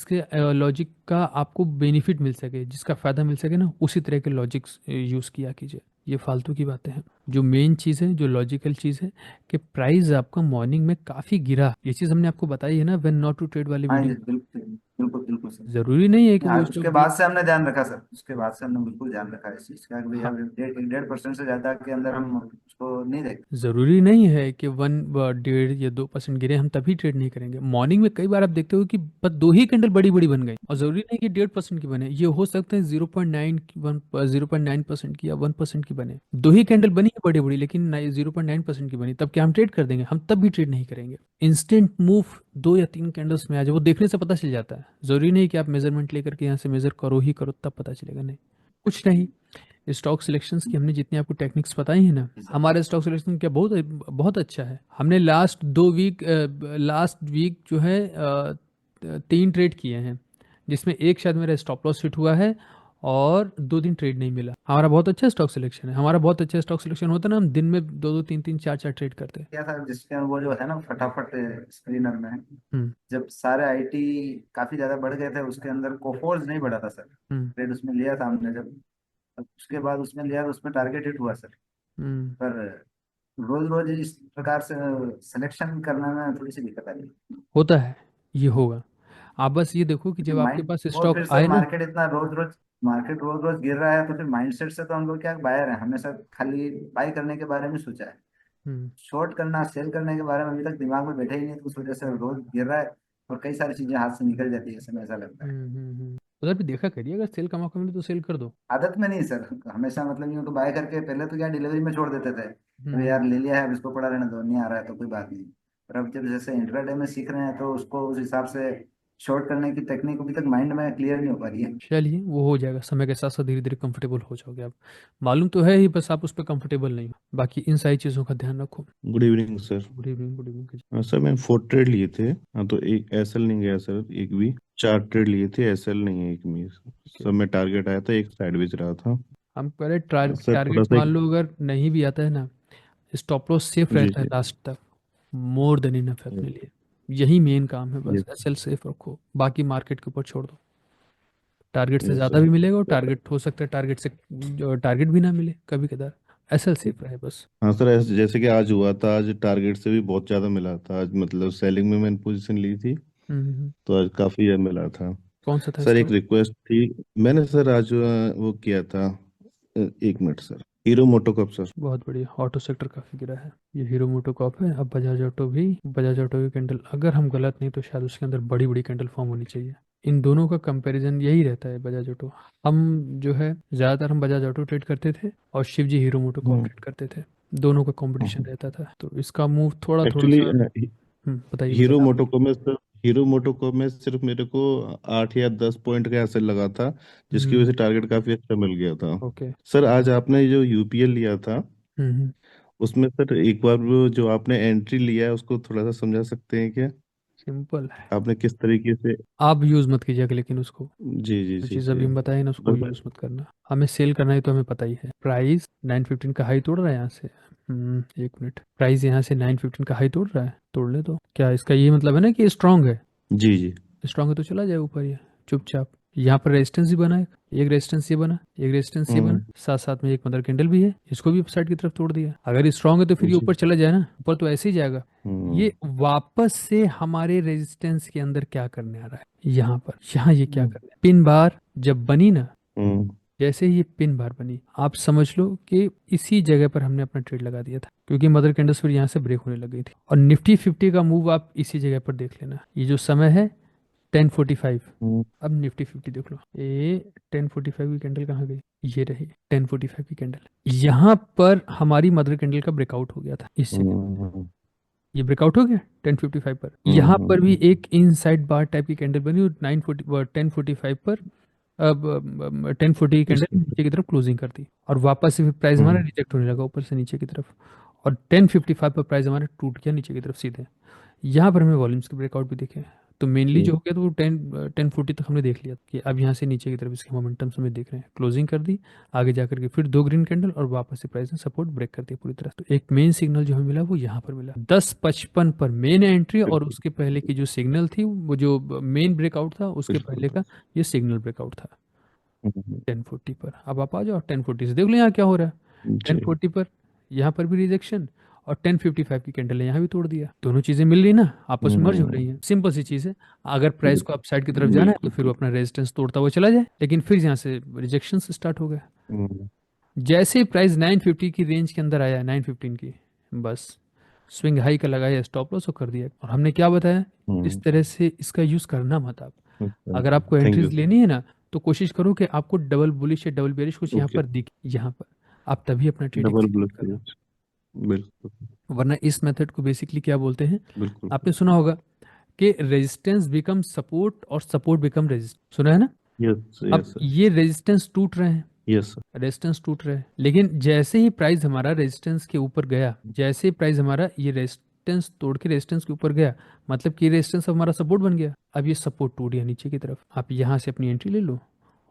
का आपको बेनिफिट मिल सके, जिसका फ़ायदा मिल सके ना, उसी तरह के लॉजिक्स यूज़ किया कीजिए। ये फालतू की बातें हैं। जो मेन चीज़ है, जो लॉजिकल चीज़ है कि प्राइस आपका मॉर्निंग में काफ़ी गिरा, ये चीज़ हमने आपको बताई है ना व्हेन नॉट टू ट्रेड वाले हाँ जी, वीडियो। बिल्कुल बिल्कुल बिल्कुल सर। ज़रूरी नहीं है कि वो आज स्टॉक उसके बाद से हमने ध्यान रखा सर, उसके बाद से हमने बिल्कुल ध्यान रखा इस चीज का कि भैया हाँ, 1.5% से ज्यादा के अंदर हम उसको नहीं देखते। ज़रूरी नहीं है कि 1.5 या 2% गिरे हम तभी ट्रेड नहीं करेंगे। मॉर्निंग में कई बार आप देखते हो कि बस 2 ही कैंडल बड़ी बड़ी बन गई, और ज़रूरी नहीं कि 1.5% की बने, ये हो सकते हैं 0.9% की या 1% की बने। 2 ही कैंडल बनी है बड़ी बड़ी, लेकिन 0.9% की बनी, तब क्या हम ट्रेड कर देंगे? हम तब भी ट्रेड नहीं करेंगे। इंस्टेंट मूव 2 या 3 कैंडल्स में आ जाए, वो देखने से पता चल जाता है। ज़रूरी नहीं कि आप मेजरमेंट लेकर के यहाँ से मेजर करो ही करो तब पता चलेगा, नहीं, कुछ नहीं। स्टॉक सिलेक्शंस की हमने जितनी आपको टेक्निक्स बताई है ना, हमारा स्टॉक सिलेक्शन क्या बहुत बहुत अच्छा है। हमने लास्ट वीक जो है 3 ट्रेड किए हैं, जिसमें एक शायद मेरा स्टॉप लॉस हिट हुआ है और 2 दिन ट्रेड नहीं मिला। हमारा बहुत अच्छा स्टॉक सिलेक्शन है। हमारा बहुत अच्छा स्टॉक सिलेक्शन होता ना, हम दिन में 2 2 3 3 4 4 ट्रेड करते हैं। क्या था जिसके वो जो है ना फटाफट स्क्रीनर में, हम्म जब सारे आईटी काफी ज्यादा बढ़ गए थे, उसके अंदर कोफोर्स नहीं बढ़ा था सर। हम्म ट्रेड उसमें लिया था हमने जब, अब उसके बाद उसमें लिया तो उसमें टारगेट हिट हुआ सर। हम्म पर रोज रोज इस प्रकार से सिलेक्शन करने में थोड़ी सी दिक्कत आ रही है। होता है, ये होगा। आप बस ये देखो कि क्योंकि जब आपके माइंड, पास और स्टॉक फिर सर आए ना। मार्केट रोज रोज गिर रहा है, तो फिर माइंडसेट से तो हम लोग क्या बायर हैं, हमेशा खाली बाय करने के बारे में सोचा है। हम्म शॉर्ट करना सेल करने के बारे में अभी तक दिमाग में बैठे ही नहीं, तो उस वजह से रोज गिर रहा है और कई सारी चीजें हाथ से निकल जाती है, ऐसे में ऐसा लगता है। उधर भी देखा करिए, अगर सेल का मौका मिले तो सेल कर दो। आदत में नहीं सर, हमेशा मतलब यूँ तो बाय करके पहले तो क्या डिलीवरी में छोड़ देते थे, अरे हम्म यार ले लिया है अब इसको पड़ा रहने दो, नहीं आ रहा है तो कोई बात नहीं। पर अब जब जैसे इंट्राडे में सीख रहे हैं तो उसको उस हिसाब से शॉर्ट करने की टेक्निक अभी तक माइंड में क्लियर नहीं हो पा रही है। चलिए, वो हो जाएगा समय के साथ साथ, धीरे धीरे कंफर्टेबल हो जाओगे आप। मालूम तो है ही, बस आप उस पर कंफर्टेबल नहीं हो। बाकी इन सारी चीज़ों का ध्यान रखो। Good evening sir. Good evening, good evening. हाँ सर, मैंने 4 ट्रेड लिए थे। हाँ तो एक एसएल नहीं गया सर, एक भी। 4 ट्रेड लिए थे, एसएल नहीं है एक भी। सब में टारगेट आया था, एक साइडवेज रहा था। हम कह रहे सर थोड़ा टारगेट सा मान एक। लो अगर नहीं भी आता है ना, स्टॉप लॉस सेफ जी रहता है जी। लास्ट तक, मोर देन इनफ है अपने लिए। यही मेन काम है, बस यस। एसएल सेफ रखो, बाकी मार्केट के ऊपर छोड़ दो। टारगेट से यस ज़्यादा सर। भी मिलेगा, और टारगेट हो सकता है टारगेट से टारगेट भी ना मिले कभी कदार। एसएल सेफ रहे बस। हाँ सर, ऐसे जैसे कि आज हुआ था, आज टारगेट से भी बहुत ज़्यादा मिला था। आज मतलब सेलिंग में मैंने पोजीशन ली थी, हम्म। तो आज काफ़ी ज़्यादा मिला था। कौन सा था सर एक स्टॉक? रिक्वेस्ट थी। मैंने सर आज वो किया था। 1 minute sir. Hero MotoCorp sir. बहुत बढ़िया, ऑटो सेक्टर काफी गिरा है। ये हीरो मोटोकॉप है। अब बजाज ऑटो भी, बजाज ऑटो की कैंडल, अगर हम गलत नहीं तो शायद उसके अंदर बड़ी बड़ी कैंडल फॉर्म होनी चाहिए। इन दोनों का कंपैरिजन यही रहता है, बजाज ऑटो। हम जो है ज्यादातर हम बजाज ऑटो ट्रेड करते थे, और शिव जी हीरो मोटोकॉप ट्रेड करते थे। दोनों का कंपटीशन रहता था, तो इसका मूव थोड़ा थोड़ा एक्चुअली सा। बताइए हीरो बताइए। मोटोको में सर, हीरो मोटोको में सिर्फ मेरे को 8 या 10 पॉइंट का असर लगा था, जिसकी वजह हम्म। से टारगेट काफी अच्छा मिल गया था। ओके। सर आज आपने जो यूपीएल लिया था, हम्म। उसमें सर एक बार वो जो आपने एंट्री लिया है उसको थोड़ा सा समझा सकते हैं क्या? सिंपल है। आपने किस तरीके से? आप यूज मत कीजिएगा, लेकिन उसको जी जी जो जी चीज़ जी। अभी हम बताए ना, उसको तो मैं। यूज मत करना। हमें सेल करना है तो हमें पता ही है। प्राइस 915 का हाई तोड़ रहा है यहाँ से। 1 मिनट, प्राइस यहाँ से 915 का हाई तोड़ रहा है, तोड़ ले तो क्या इसका ये मतलब है ना कि स्ट्रांग है? जी जी। स्ट्रांग है तो चला जाए ऊपर, ये चुपचाप। यहाँ पर रेजिस्टेंस भी बना है, एक रेजिस्टेंस ये बना, एक रेजिस्टेंस ये बना, हम्म। साथ साथ में एक मदर कैंडल भी है, इसको भी अपसाइड की तरफ तोड़ दिया। अगर ये स्ट्रांग है तो फिर ये जी। ऊपर चला जाए ना, ऊपर तो ऐसे ही जाएगा। हम्म। ये वापस से हमारे रेजिस्टेंस के अंदर क्या करने आ रहा है यहाँ पर, यहाँ ये क्या करने, पिन बार जब बनी ना, हम्म। जैसे ही ये पिन बार बनी, आप समझ लो कि इसी जगह पर हमने अपना ट्रेड लगा दिया था, क्योंकि मदर कैंडल्स फिर यहाँ से ब्रेक होने लग गई थी। और निफ्टी 50 का मूव आप इसी जगह पर देख लेना। ये जो समय है 10:45। हम्म। अब निफ्टी 50 देख लो, ये 10:45 की कैंडल कहाँ गई? ये रही 10:45 की कैंडल। यहाँ पर हमारी मदर कैंडल का ब्रेकआउट हो गया था इस जगह। हम्म। ये ब्रेकआउट हो गया 10:55 पर। हम्म। यहाँ पर भी एक इनसाइड बार टाइप की कैंडल बनी, और 10:45 पर अब 10:40 इस। कैंडल नीचे की तरफ क्लोजिंग कर दी, और वापस से फिर प्राइस हमारा हम्म। रिजेक्ट होने लगा ऊपर से नीचे की तरफ। और 10:55 पर प्राइस हमारा टूट गया नीचे की तरफ सीधे। यहाँ पर हमें वॉल्यूम्स के ब्रेकआउट भी दिखे। तो मेनली जो हो गया तो वो 10:40 तक हमने देख लिया कि अब यहाँ से नीचे की तरफ इसके मोमेंटम्स हमें देख रहे हैं, क्लोजिंग कर दी, आगे जाकर के फिर 2 ग्रीन कैंडल, और वापस से प्राइस ने सपोर्ट ब्रेक कर दिया पूरी तरह। तो एक मेन सिग्नल जो हमें मिला वो यहाँ पर मिला 10:55 पर मेन एंट्री, और बिल्कुल। उसके पहले की जो सिग्नल थी, वो जो मेन ब्रेकआउट था उसके बिल्कुल। पहले का ये सिग्नल ब्रेकआउट था हम्म। 10:40 पर। अब आप आ जाओ 10:40 से देख लो यहाँ क्या हो रहा है। जी 1040 पर, यहाँ पर भी रिजेक्शन, और 1055 की कैंडल है यहाँ भी तोड़ दिया। दोनों चीजें मिल रही ना, आपस में मर्ज हो रही हैं। सिंपल सी चीज है। अगर प्राइस को अपसाइड की तरफ जाना है तो बिल्कुल फिर वो अपना रेजिस्टेंस तोड़ता हुआ चला जाए, लेकिन फिर यहाँ से रिजेक्शन से स्टार्ट हो गया। हम्म, जैसे ही प्राइस 950 की रेंज के अंदर आया, 915 की, बस स्विंग हाई का लगाया, स्टॉप लॉस कर दिया। और हमने क्या बताया, इस तरह से इसका यूज करना मत आप। अगर आपको थैंक यू एंट्रीज लेनी है ना, तो कोशिश करो कि आपको डबल बुलिश या डबल बेरिश कुछ यहाँ ओके पर दिखे, यहाँ पर आप तभी अपना ट्रेड डबल एग्जीक्यूट करना। ब्लॉक बिल्कुल वरना इस मेथड को बेसिकली क्या बोलते हैं, बिल्कुल आपने सुना होगा कि रेजिस्टेंस बिकम सपोर्ट और सपोर्ट बिकम रेजिस्टेंस, सुना है ना। यस अब यस ये रेजिस्टेंस टूट रहे हैं, यस रेजिस्टेंस टूट रहे हैं, लेकिन जैसे ही प्राइस हमारा रेजिस्टेंस के ऊपर गया, जैसे ही प्राइस हमारा ये रेजिस्टेंस तोड़ के रेजिस्टेंस के ऊपर गया, मतलब कि रेजिस्टेंस अब हमारा सपोर्ट बन गया। अब ये सपोर्ट टूट गया नीचे की तरफ, आप यहाँ से अपनी एंट्री ले लो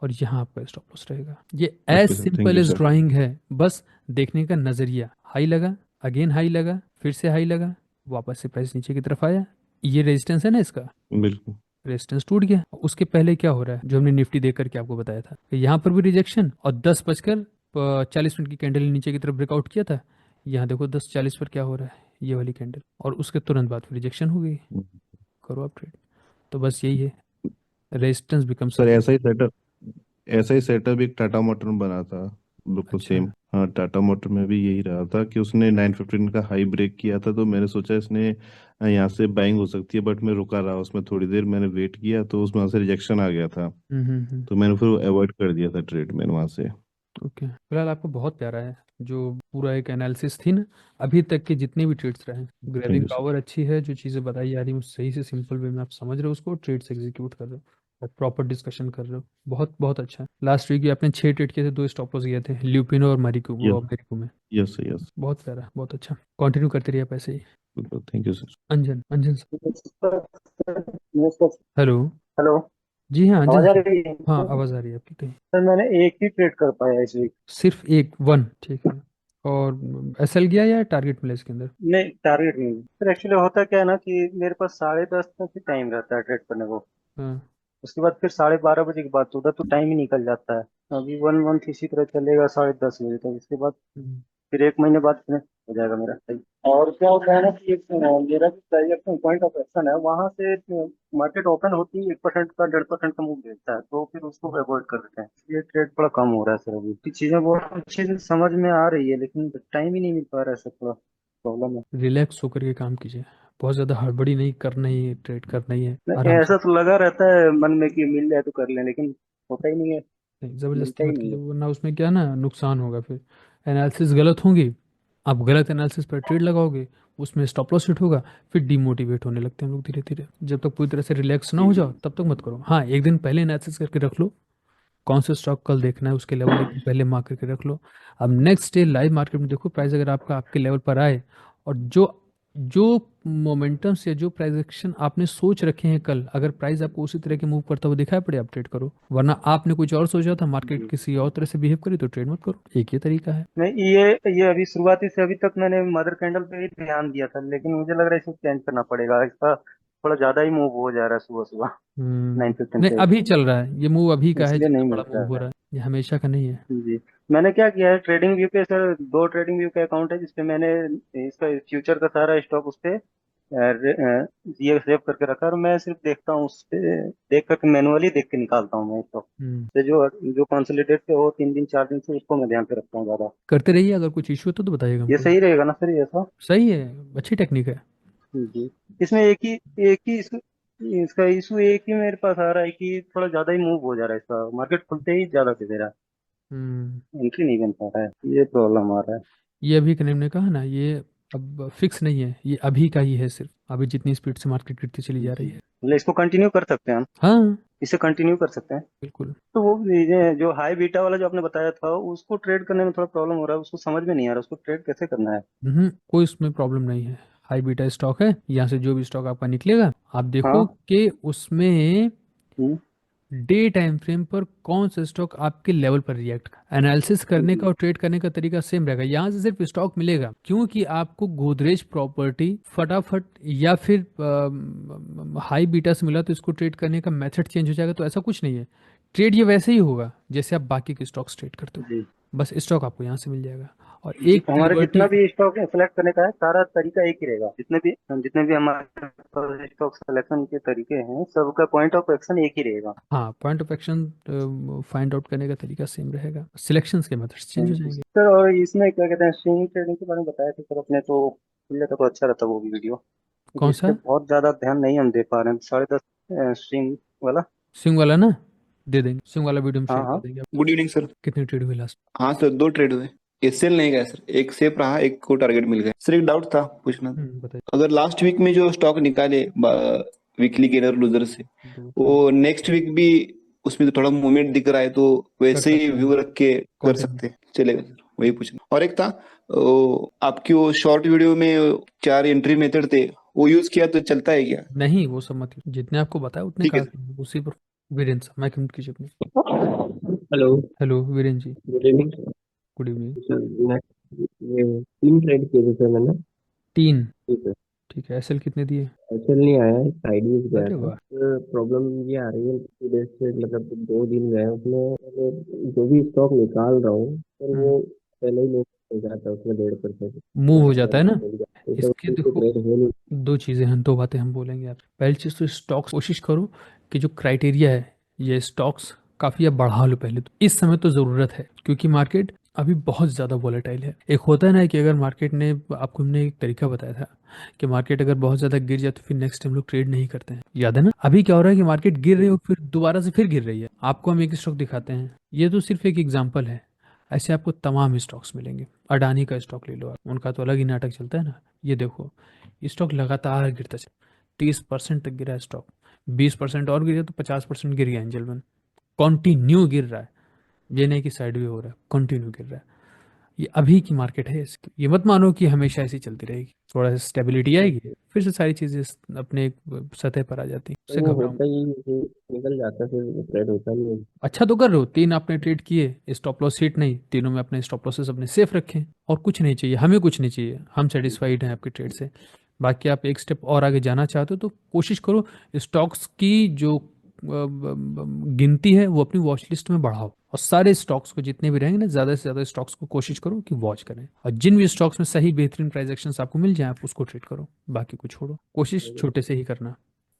और यहाँ आपका स्टॉप लॉस रहेगा। ये edge okay sir thank simple you edge sir drawing है, बस देखने का नजरिया। हाई लगा, अगेन हाई लगा, फिर से हाई लगा, वापस से प्राइस नीचे की तरफ आया, ये रेजिस्टेंस है ना इसका, बिल्कुल रेजिस्टेंस टूट गया। उसके पहले क्या हो रहा है, जो हमने निफ्टी देख करके आपको बताया था कि यहाँ पर भी रिजेक्शन, और 10:40 की कैंडल नीचे की तरफ ब्रेकआउट किया था। यहाँ देखो 10:40 पर क्या हो रहा है, ये वाली कैंडल, और उसके तुरंत बाद फिर रिजेक्शन हो गई। करो आप ट्रेड। तो बस यही है, रेजिस्टेंस बिकम सर सपोर्ट। ऐसा ही सेटअप एक टाटा मोटर में बना था बिल्कुल अच्छा। सेम। हाँ टाटा मोटर में भी यही रहा था कि उसने 915 का हाई ब्रेक किया था, तो मैंने सोचा इसने यहाँ से बाइंग हो सकती है, बट मैं रुका रहा उसमें थोड़ी देर, मैंने वेट किया तो उसमें से रिजेक्शन आ गया था, तो मैंने फिर अवॉइड कर दिया था ट्रेड मैंने वहां से। ओके, फिलहाल आपको बहुत प्यारा है जो पूरा एक एनालिसिस थी ना, अभी तक के जितने भी ट्रेड्स रहे, thank grabbing you sir. Power अच्छी है, जो चीज़ें बताई जा रही हैं सही से सिंपल वे में आप समझ रहे हो उसको, ट्रेड्स एग्जीक्यूट कर रहे हो और प्रॉपर डिस्कशन कर रहे हो, बहुत बहुत अच्छा है। लास्ट वीक भी आपने 6 ट्रेड किए थे, 2 स्टॉप लॉस गए थे, ल्यूपिनो और यस मेरिको में। यस यस बहुत प्यारा, बहुत अच्छा, कंटिन्यू करते रहिए आप ऐसे ही। बिल्कुल thank you sir. Anjan, Anjan sir, नमस्कार। हेलो। हेलो, जी हाँ अंजन आवाज आ सर। रही है? हाँ आवाज़ आ रही है आपकी, कहीं। सर मैंने एक ही ट्रेड कर पाया इस वीक। सिर्फ एक, वन, ठीक है। और एसएल गया या टारगेट मिला इसके अंदर? नहीं, टारगेट नहीं सर। एक्चुअली होता क्या है ना कि मेरे पास 10:30 तक ही टाइम रहता है ट्रेड करने को। हाँ। उसके बाद फिर 12:30 बजे के बाद तो उधर तो टाइम ही निकल जाता है। अभी 1 मंथ इसी तरह चलेगा 10:30 बजे तक। उसके बाद हम्म। फिर 1 महीने बाद फिर हो जाएगा मेरा सही। और क्या होता है ना कि एक मेरा जो ट्रांजेक्शन पॉइंट ऑफ एक्शन है वहां से मार्केट ओपन होती है 1% का 1.5% का मूव देता है, तो फिर उसको अवॉइड कर देते हैं। ये ट्रेड थोड़ा कम हो रहा है सर। अभी की चीजें बहुत अच्छे से समझ में आ रही है, लेकिन टाइम ही नहीं मिल पा रहा है सर, थोड़ा प्रॉब्लम है। रिलैक्स होकर के काम कीजिए, बहुत ज़्यादा हड़बड़ी नहीं करना ही है, ट्रेड करना ही है नहीं, आराम से। ऐसा तो लगा रहता है मन में कि मिल जाए तो कर लें, लेकिन होता ही नहीं है। नहीं, मिलता ज़बरदस्ती ही मत नहीं कीजिए, है। वरना उसमें क्या ना नुकसान होगा फिर। एनालिसिस गलत होंगी, आप गलत एनालिसिस पर ट्रेड लगाओगे, उसमें स्टॉप लॉस हिट होगा, फिर डिमोटिवेट होने लगते हैं हम लोग धीरे धीरे। जब तक पूरी तरह से रिलैक्स ना जी हो जी। जाओ तब तक मत करो। हाँ, एक दिन पहले एनालिसिस करके रख लो, कौन से स्टॉक कल देखना है उसके लेवल एक दिन पहले मार्क करके रख लो। अब नेक्स्ट डे लाइव मार्केट में देखो, प्राइस अगर आपका आपके लेवल पर आए, और जो जो मोमेंटम से जो प्राइस एक्शन आपने सोच रखे हैं कल, अगर प्राइस आपको उसी तरह के मूव करता हुआ दिखाई पड़े, आप ट्रेड करो। वरना आपने कुछ और सोचा था, मार्केट जी। किसी और तरह से बिहेव करी, तो ट्रेड मत करो। एक ही तरीका है। नहीं, ये अभी शुरुआती से अभी तक मैंने मदर कैंडल पे ही ध्यान दिया था, लेकिन मुझे लग रहा है इसको चेंज करना पड़ेगा। इसका थोड़ा ज्यादा ही मूव हो जा रहा है सुबह सुबह 9:15 नहीं, पे। अभी चल रहा है ये मूव, अभी का है इसलिए जितना नहीं बड़ा मिलता मूव हो है। रहा है, ये हमेशा का नहीं है। जी। मैंने क्या किया है, ट्रेडिंग व्यू पे सर 2 ट्रेडिंग व्यू का अकाउंट है जिसपे मैंने इसका फ्यूचर का सारा स्टॉक उस पे ये सेव करके रखा है, और मैं सिर्फ देखता हूँ उस पे, देख करके मैनुअली देख के निकालता हूँ मैं स्टॉक। हम्म। तो जो जो कंसोलिडेट पे हो 3 दिन 4 दिन से, उसको मैं ध्यान पे रखता हूँ ज्यादा। करते रहिए, अगर कुछ इश्यू हो तो बताइएगा ये हमको। सही रहेगा ना सर, ये ऐसा? सही है, अच्छी टेक्निक है। जी। इसमें एक ही इसका इशू एक ही मेरे पास आ रहा है कि थोड़ा ज्यादा ही मूव हो जा रहा है इसका, मार्केट खुलते ही ज्यादा दे रहा हम्म। है, एंट्री नहीं बन पा रहा है, ये प्रॉब्लम आ रहा है। ये अभी का ने कहा ना, ये अब फिक्स नहीं है, ये अभी का ही है सिर्फ, अभी जितनी स्पीड से मार्केट गिरती चली जा जी, रही है। मतलब इसको कंटिन्यू कर सकते हैं हम? हाँ इसे कंटिन्यू कर सकते हैं? बिल्कुल। तो वो ये जो हाई बीटा वाला जो आपने बताया था, उसको ट्रेड करने में थोड़ा प्रॉब्लम हो रहा है, उसको समझ में नहीं आ रहा उसको ट्रेड कैसे करना है। कोई उसमें प्रॉब्लम नहीं है, हाई बीटा स्टॉक है, यहाँ से जो भी स्टॉक आपका निकलेगा, आप देखो हाँ। कि उसमें हम्म। डे टाइम फ्रेम पर कौन सा स्टॉक आपके लेवल पर रिएक्ट। एनालिसिस करने का जी और ट्रेड करने का तरीका सेम रहेगा, यहाँ से सिर्फ स्टॉक मिलेगा, क्योंकि आपको गोदरेज प्रॉपर्टी फटाफट या फिर हाई बीटा से मिला तो इसको ट्रेड करने का मेथड चेंज हो जाएगा, तो ऐसा कुछ नहीं है। ट्रेड ये वैसे ही होगा जैसे आप बाकी के स्टॉक्स ट्रेड करते हो। जी। बस स्टॉक आपको यहाँ से मिल जाएगा। और जी, एक हमारा लिबर्टी, जितना भी स्टॉक सेलेक्ट करने का है सारा तरीका एक ही रहेगा। जितने भी हमारे स्टॉक सिलेक्शन के तरीके हैं सबका पॉइंट ऑफ एक्शन एक ही रहेगा। हाँ, point of action find out करने का तरीका सेम रहेगा, सिलेक्शंस के मेथड्स चेंज हो जाएंगे। सर और इसमें क्या कहते हैं स्विंग ट्रेडिंग के बारे में बताया था सर अपने, तो खुल जाता तो अच्छा रहता वो भी वीडियो, क्योंकि कौन इस सा? पे बहुत ज्यादा ध्यान नहीं हम दे पा रहे हैं। 10:30 स्विंग वाला। स्विंग वाला ना, दे देंगे, स्विंग वाला वीडियो हम हाँ शेयर कर हाँ। देंगे। Good evening sir. कितनी ट्रेड हुई लास्ट? हाँ सर, 2 ट्रेड हुए। एसएल नहीं गया सर, एक सेफ रहा, एक को टारगेट मिल गया सर। एक डाउट था, पूछना था। बताइए। अगर लास्ट वीक में जो स्टॉक निकाले वीकली गेनर लूजर से, दो, वो नेक्स्ट वीक भी उसमें तो थोड़ा मूवमेंट दिख रहा है, तो वैसे ही सकते हैं। व्यू रख के कौन कर से? सकते हैं, चलेगा सर? वही पूछना। और एक था, आपकी वो शॉर्ट वीडियो में 4 एंट्री मेथड थे, वो यूज किया तो चलता है क्या? नहीं, वो सब मत, जितने आपको बताया उतने ठीक है काफी हैं, उसी पर। वीरेंद्र सर, माइक म्यूट कीजिए अपने। Hello, hello Virendra ji, good evening good evening. Sir. ये 3 ट्रेड किए थे सर मैंने। 3? जी सर। ठीक है, एसएल कितने दिए? एक्चुअल नहीं आया, आईडीएस गया अरे था। वाह। सर प्रॉब्लम ये आ रही है 2 डेज से, मतलब 2 दिन गए उसमें। मैंने जो भी स्टॉक निकाल रहा हूँ सर, वो पहले ही लोग हो जाता है उसमें 1.5% मूव हो जाता है ना। मिल जाता है, तो सर इसके उसमें देखो, ट्रेड हो नहीं। दो चीज़ें हैं, दो बातें हम बोलेंगे आप। पहली चीज़ तो स्टॉक्स, कोशिश करो कि जो क्राइटेरिया है, ये स्टॉक्स काफ़ी आप बढ़ा लो पहले तो। इस समय तो ज़रूरत है, क्योंकि मार्केट अभी बहुत ज़्यादा वॉलेटाइल है। एक होता है ना कि अगर मार्केट ने, आपको हमने एक तरीका बताया था कि मार्केट अगर बहुत ज़्यादा गिर जाए तो फिर नेक्स्ट टाइम लोग ट्रेड नहीं करते हैं, याद है ना? अभी क्या हो रहा है कि मार्केट गिर रही है और फिर दोबारा से फिर गिर रही है। आपको हम एक स्टॉक दिखाते हैं, ये तो सिर्फ एक एग्जाम्पल है, ऐसे आपको तमाम स्टॉक्स मिलेंगे। अडानी का स्टॉक ले लो आप, उनका तो अलग ही नाटक चलता है ना। ये देखो, स्टॉक लगातार गिरता चल, 30% तक गिरा है स्टॉक, 20% और गिरा तो 50% गिर गया एंजल वन। कॉन्टिन्यू गिर रहा है, ये नहीं कि साइड वे हो रहा है, कंटिन्यू गिर रहा है। ये अभी की मार्केट है इसकी, ये मत मानो कि हमेशा ऐसी चलती रहेगी। थोड़ा सा स्टेबिलिटी आएगी, फिर से सारी चीजें अपने एक सतह पर आ जाती, तो उससे वो घबराओ होता मत। ही कि निकल जाता है, फिर ट्रेड होता नहीं है। अच्छा तो कर रहे हो, 3 आपने ट्रेड किए, स्टॉप लॉस हिट नहीं, तीनों में अपने स्टॉप लॉसेस अपने सेफ रखें, और कुछ नहीं चाहिए, हमें कुछ नहीं चाहिए, हम सेटिस्फाइड हैं आपके ट्रेड से। बाकी आप एक स्टेप और आगे जाना चाहते हो तो कोशिश करो स्टॉक्स की जो गिनती है वो अपनी वॉच लिस्ट में बढ़ाओ, और सारे स्टॉक्स को जितने भी रहेंगे ना, ज़्यादा से ज़्यादा स्टॉक्स को कोशिश करो कि वॉच करें, और जिन भी स्टॉक्स में सही बेहतरीन प्राइस एक्शंस आपको मिल जाए आप उसको ट्रेड करो, बाकी को छोड़ो। कोशिश छोटे से ही करना,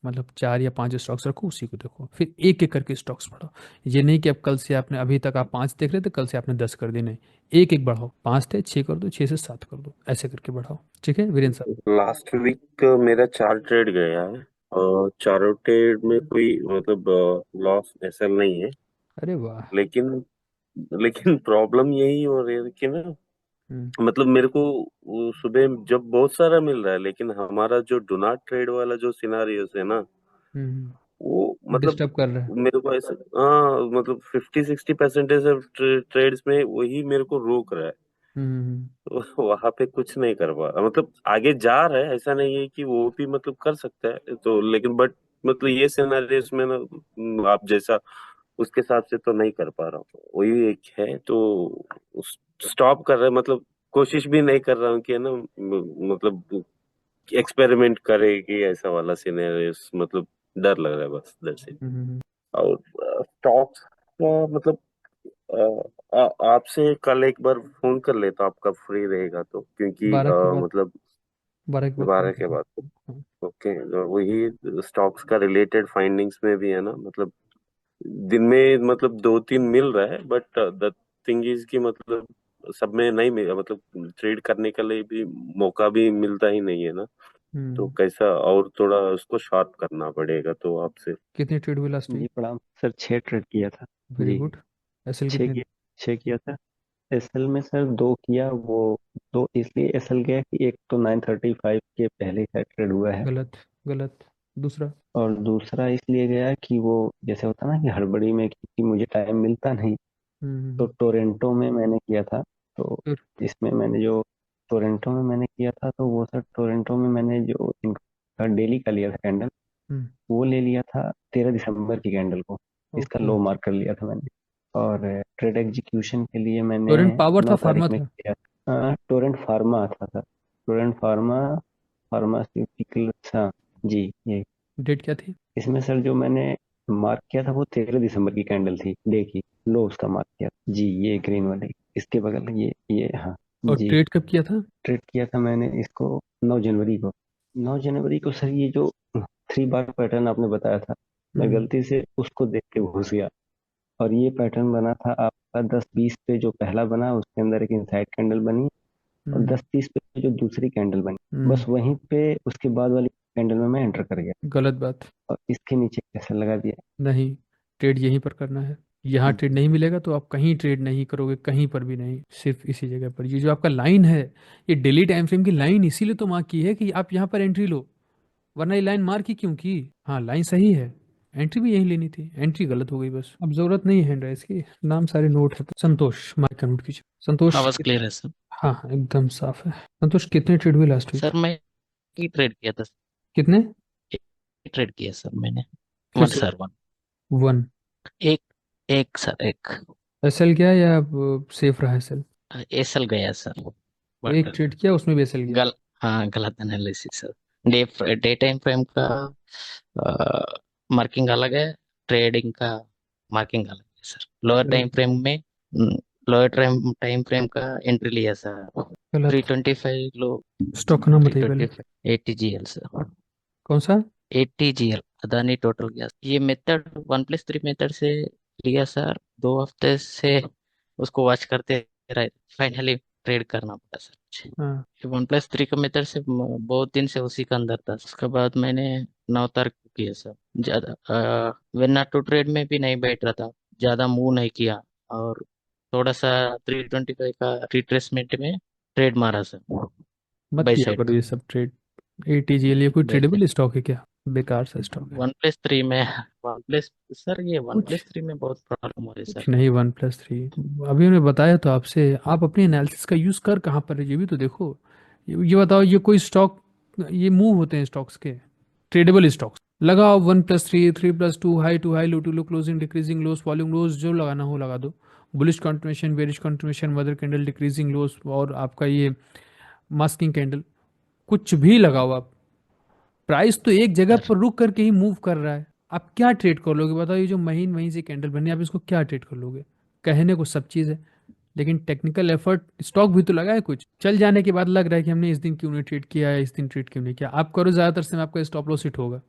मतलब 4 या 5 स्टॉक्स रखो, उसी को देखो, फिर एक एक करके स्टॉक्स बढ़ाओ। ये नहीं कि अब कल से आपने, अभी तक आप 5 देख रहे थे, कल से आपने 10 कर दिए, नहीं, एक एक बढ़ाओ। 5 थे, 6 कर दो, 6 से 7 कर दो, ऐसे करके बढ़ाओ। ठीक है वीरेंद्र साहब? लास्ट वीक मेरा 4 ट्रेड गया है और चारों ट्रेड में कोई मतलब लॉस ऐसा नहीं है। अरे वाह। लेकिन लेकिन प्रॉब्लम यही हो रही है कि ना, हम्म मतलब मेरे को वो सुबह जब बहुत सारा मिल रहा है, लेकिन हमारा जो डू नॉट ट्रेड वाला जो सिनारियो है ना, वो मतलब डिस्टर्ब कर रहा है। मेरे को ऐसा, हाँ मतलब 50-60% ऑफ ट्रेड्स में वही मेरे को रोक रहा है। हम्म तो वहां पे कुछ नहीं कर पा रहा, मतलब आगे जा रहा है, ऐसा नहीं है कि वो भी मतलब कर सकता है तो, लेकिन बट मतलब ये सिनेरियो में ना, आप जैसा उसके हिसाब से तो नहीं कर पा रहा हूँ, वही एक है तो स्टॉप कर रहा है, मतलब कोशिश भी नहीं कर रहा हूँ कि है ना, मतलब एक्सपेरिमेंट करे कि ऐसा वाला सिनेरियो, मतलब डर लग रहा है बस, दैट्स इट। हम्म। और स्टॉक्स का मतलब आपसे कल एक बार फोन कर लेता, आपका फ्री रहेगा तो, क्योंकि 12 के बाद, मतलब 12 के बाद कॉल 12 के करना। बाद। हाँ। ओके, और वही स्टॉक्स का रिलेटेड फाइंडिंग्स में भी है ना, मतलब दिन में मतलब 2-3 मिल रहा है, बट द थिंग इज कि मतलब सब में नहीं मिला, मतलब ट्रेड करने के लिए भी मौका भी मिलता ही नहीं है ना, तो हम्म कैसा और थोड़ा उसको शार्प करना पड़ेगा तो आपसे। कितने ट्रेड हुए लास्ट जी वीक? प्रणाम सर। 6 ट्रेड किया था। वेरी जी, गुड। एसएल छः कितने? किया 6 किया था। एसएल में सर 2 किया। वो 2 इसलिए एसएल गया कि एक तो 9:35 के पहले का ट्रेड हुआ है, गलत, गलत। दूसरा? और दूसरा इसलिए गया कि वो जैसे होता ना कि हड़बड़ी में, क्योंकि मुझे टाइम मिलता नहीं, तो हम्म टोरंटो में मैंने किया था। तो फिर? इसमें मैंने जो टोरंटो में मैंने किया था, तो वो सर टोरंटो में मैंने जो इनका डेली का लिया था कैंडल, हम्म वो ले लिया था 13 दिसंबर की कैंडल को। इसका ओके। लो मार्क कर लिया था मैंने। और ट्रेड एग्जीक्यूशन के लिए मैंने टोरेंट पावर था, 9 फार्मा तारीख में था? किया था। टोरेंट फार्मा आता था। टोरेंट फार्मा, फार्मास्यूटिकल, हाँ जी ये। डेट क्या थी? इसमें सर जो मैंने मार्क किया था वो 13 दिसंबर की कैंडल थी, डे की लो उसका मार्क किया जी, ये ग्रीन वाले। इसके बगल में ये हाँ और जी। ट्रेड कब किया था? ट्रेड किया था मैंने इसको 9 जनवरी को। 9 जनवरी को सर, ये जो 3 बार पैटर्न आपने बताया था, मैं गलती से उसको देख के घुस गया। और ये पैटर्न बना था आपका 10-20 पे, जो पहला बना उसके अंदर एक इनसाइड कैंडल बनी, और 10-30 पे जो दूसरी कैंडल बनी, बस वहीं पे उसके बाद वाली कैंडल में मैं एंटर कर गया गलत बात। और इसके नीचे कैसे लगा दिया। नहीं, ट्रेड यहीं पर करना है। यहाँ ट्रेड नहीं मिलेगा तो आप कहीं ट्रेड नहीं करोगे, कहीं पर भी नहीं, सिर्फ इसी जगह पर। ये जो आपका लाइन है, ये डेली टाइम फ्रेम की लाइन इसीलिए तो मार्क की है कि आप यहाँ पर एंट्री लो, वरना ये लाइन मार्क ही क्यों की? हाँ, लाइन सही है, एंट्री भी यही लेनी थी, एंट्री गलत हो गई बस। अब जरूरत नहीं है हैंड की, नाम सारे नोट है। तो संतोष, माइक नोट कीजिए। संतोष, आवाज क्लियर है सर? हाँ हाँ एकदम साफ है। संतोष, कितने ट्रेड हुए लास्ट वीक? सर मैं ही ट्रेड किया था। कितने ट्रेड किया सर मैंने? फिर वन से? Sir, one. वन। एक एक सर, एक। एसएल गया या सेफ रहा एसएल? एसएल गया सर, तो बट एक ट्रेड किया उसमें भी एसएल गया? हाँ, गलत analysis sir. Day time frame का मार्किंग अलग है, ट्रेडिंग का मार्किंग अलग है सर। लोअर टाइम फ्रेम में, लोअर टाइम फ्रेम का एंट्री लिया सर, गलत। 325 लो। स्टॉक का नाम बताइए पहले। 325 ATGL सर। कौन सा? ATGL, Adani total gas. ये मेथड 1+3 मेथड से लिया सर, 2 हफ्ते से उसको वॉच करते रहे, फाइनली ट्रेड करना पड़ा सर। हाँ। 1+3 का मेथड से बहुत दिन से उसी का अंदर था। उसके बाद मैंने 9 तारीख को किया सर। ज्यादा वेन नॉट टू ट्रेड में भी नहीं बैठ रहा था, ज्यादा मूव नहीं किया, और थोड़ा सा 325 का रिट्रेसमेंट में ट्रेड मारा सर, मत बाई किया साइड करो ये सब ट्रेड। एटीजीएल ये कोई बाई ट्रेडेबल स्टॉक है क्या? बेकार सा स्टॉक है। 1+3 में, वन प्लस सर, ये वन कुछ प्लस थ्री में बहुत प्रॉब्लम हो रही है कुछ सर। नहीं, 1+3 अभी उन्हें बताया तो आपसे। आप अपनी एनालिसिस का यूज कर कहाँ पर है ये भी तो देखो। ये बताओ, ये कोई स्टॉक, ये मूव होते हैं स्टॉक्स के, ट्रेडेबल स्टॉक्स। लगाओ 1+3, 3+2, high to high, low to low, closing, decreasing lows, volume lows, जो लगाना हो लगा दो। Bullish continuation, bearish continuation, mother candle, decreasing lows, और आपका ये मास्किंग कैंडल, कुछ भी लगाओ आप। प्राइस तो एक जगह सर पर रुक करके ही मूव कर रहा है। आप क्या ट्रेड कर लोगे बताओ? ये जो महीन वहीं से कैंडल बनी, आप इसको क्या ट्रेड कर लोगे? कहने को सब चीज़ है, लेकिन टेक्निकल एफर्ट, स्टॉक भी तो लगा है। कुछ चल जाने के बाद लग रहा है कि हमने इस दिन क्यों नहीं ट्रेड किया है, इस दिन ट्रेड क्यों नहीं किया। आप करो, ज़्यादातर समय आपका स्टॉप लॉस हिट होगा।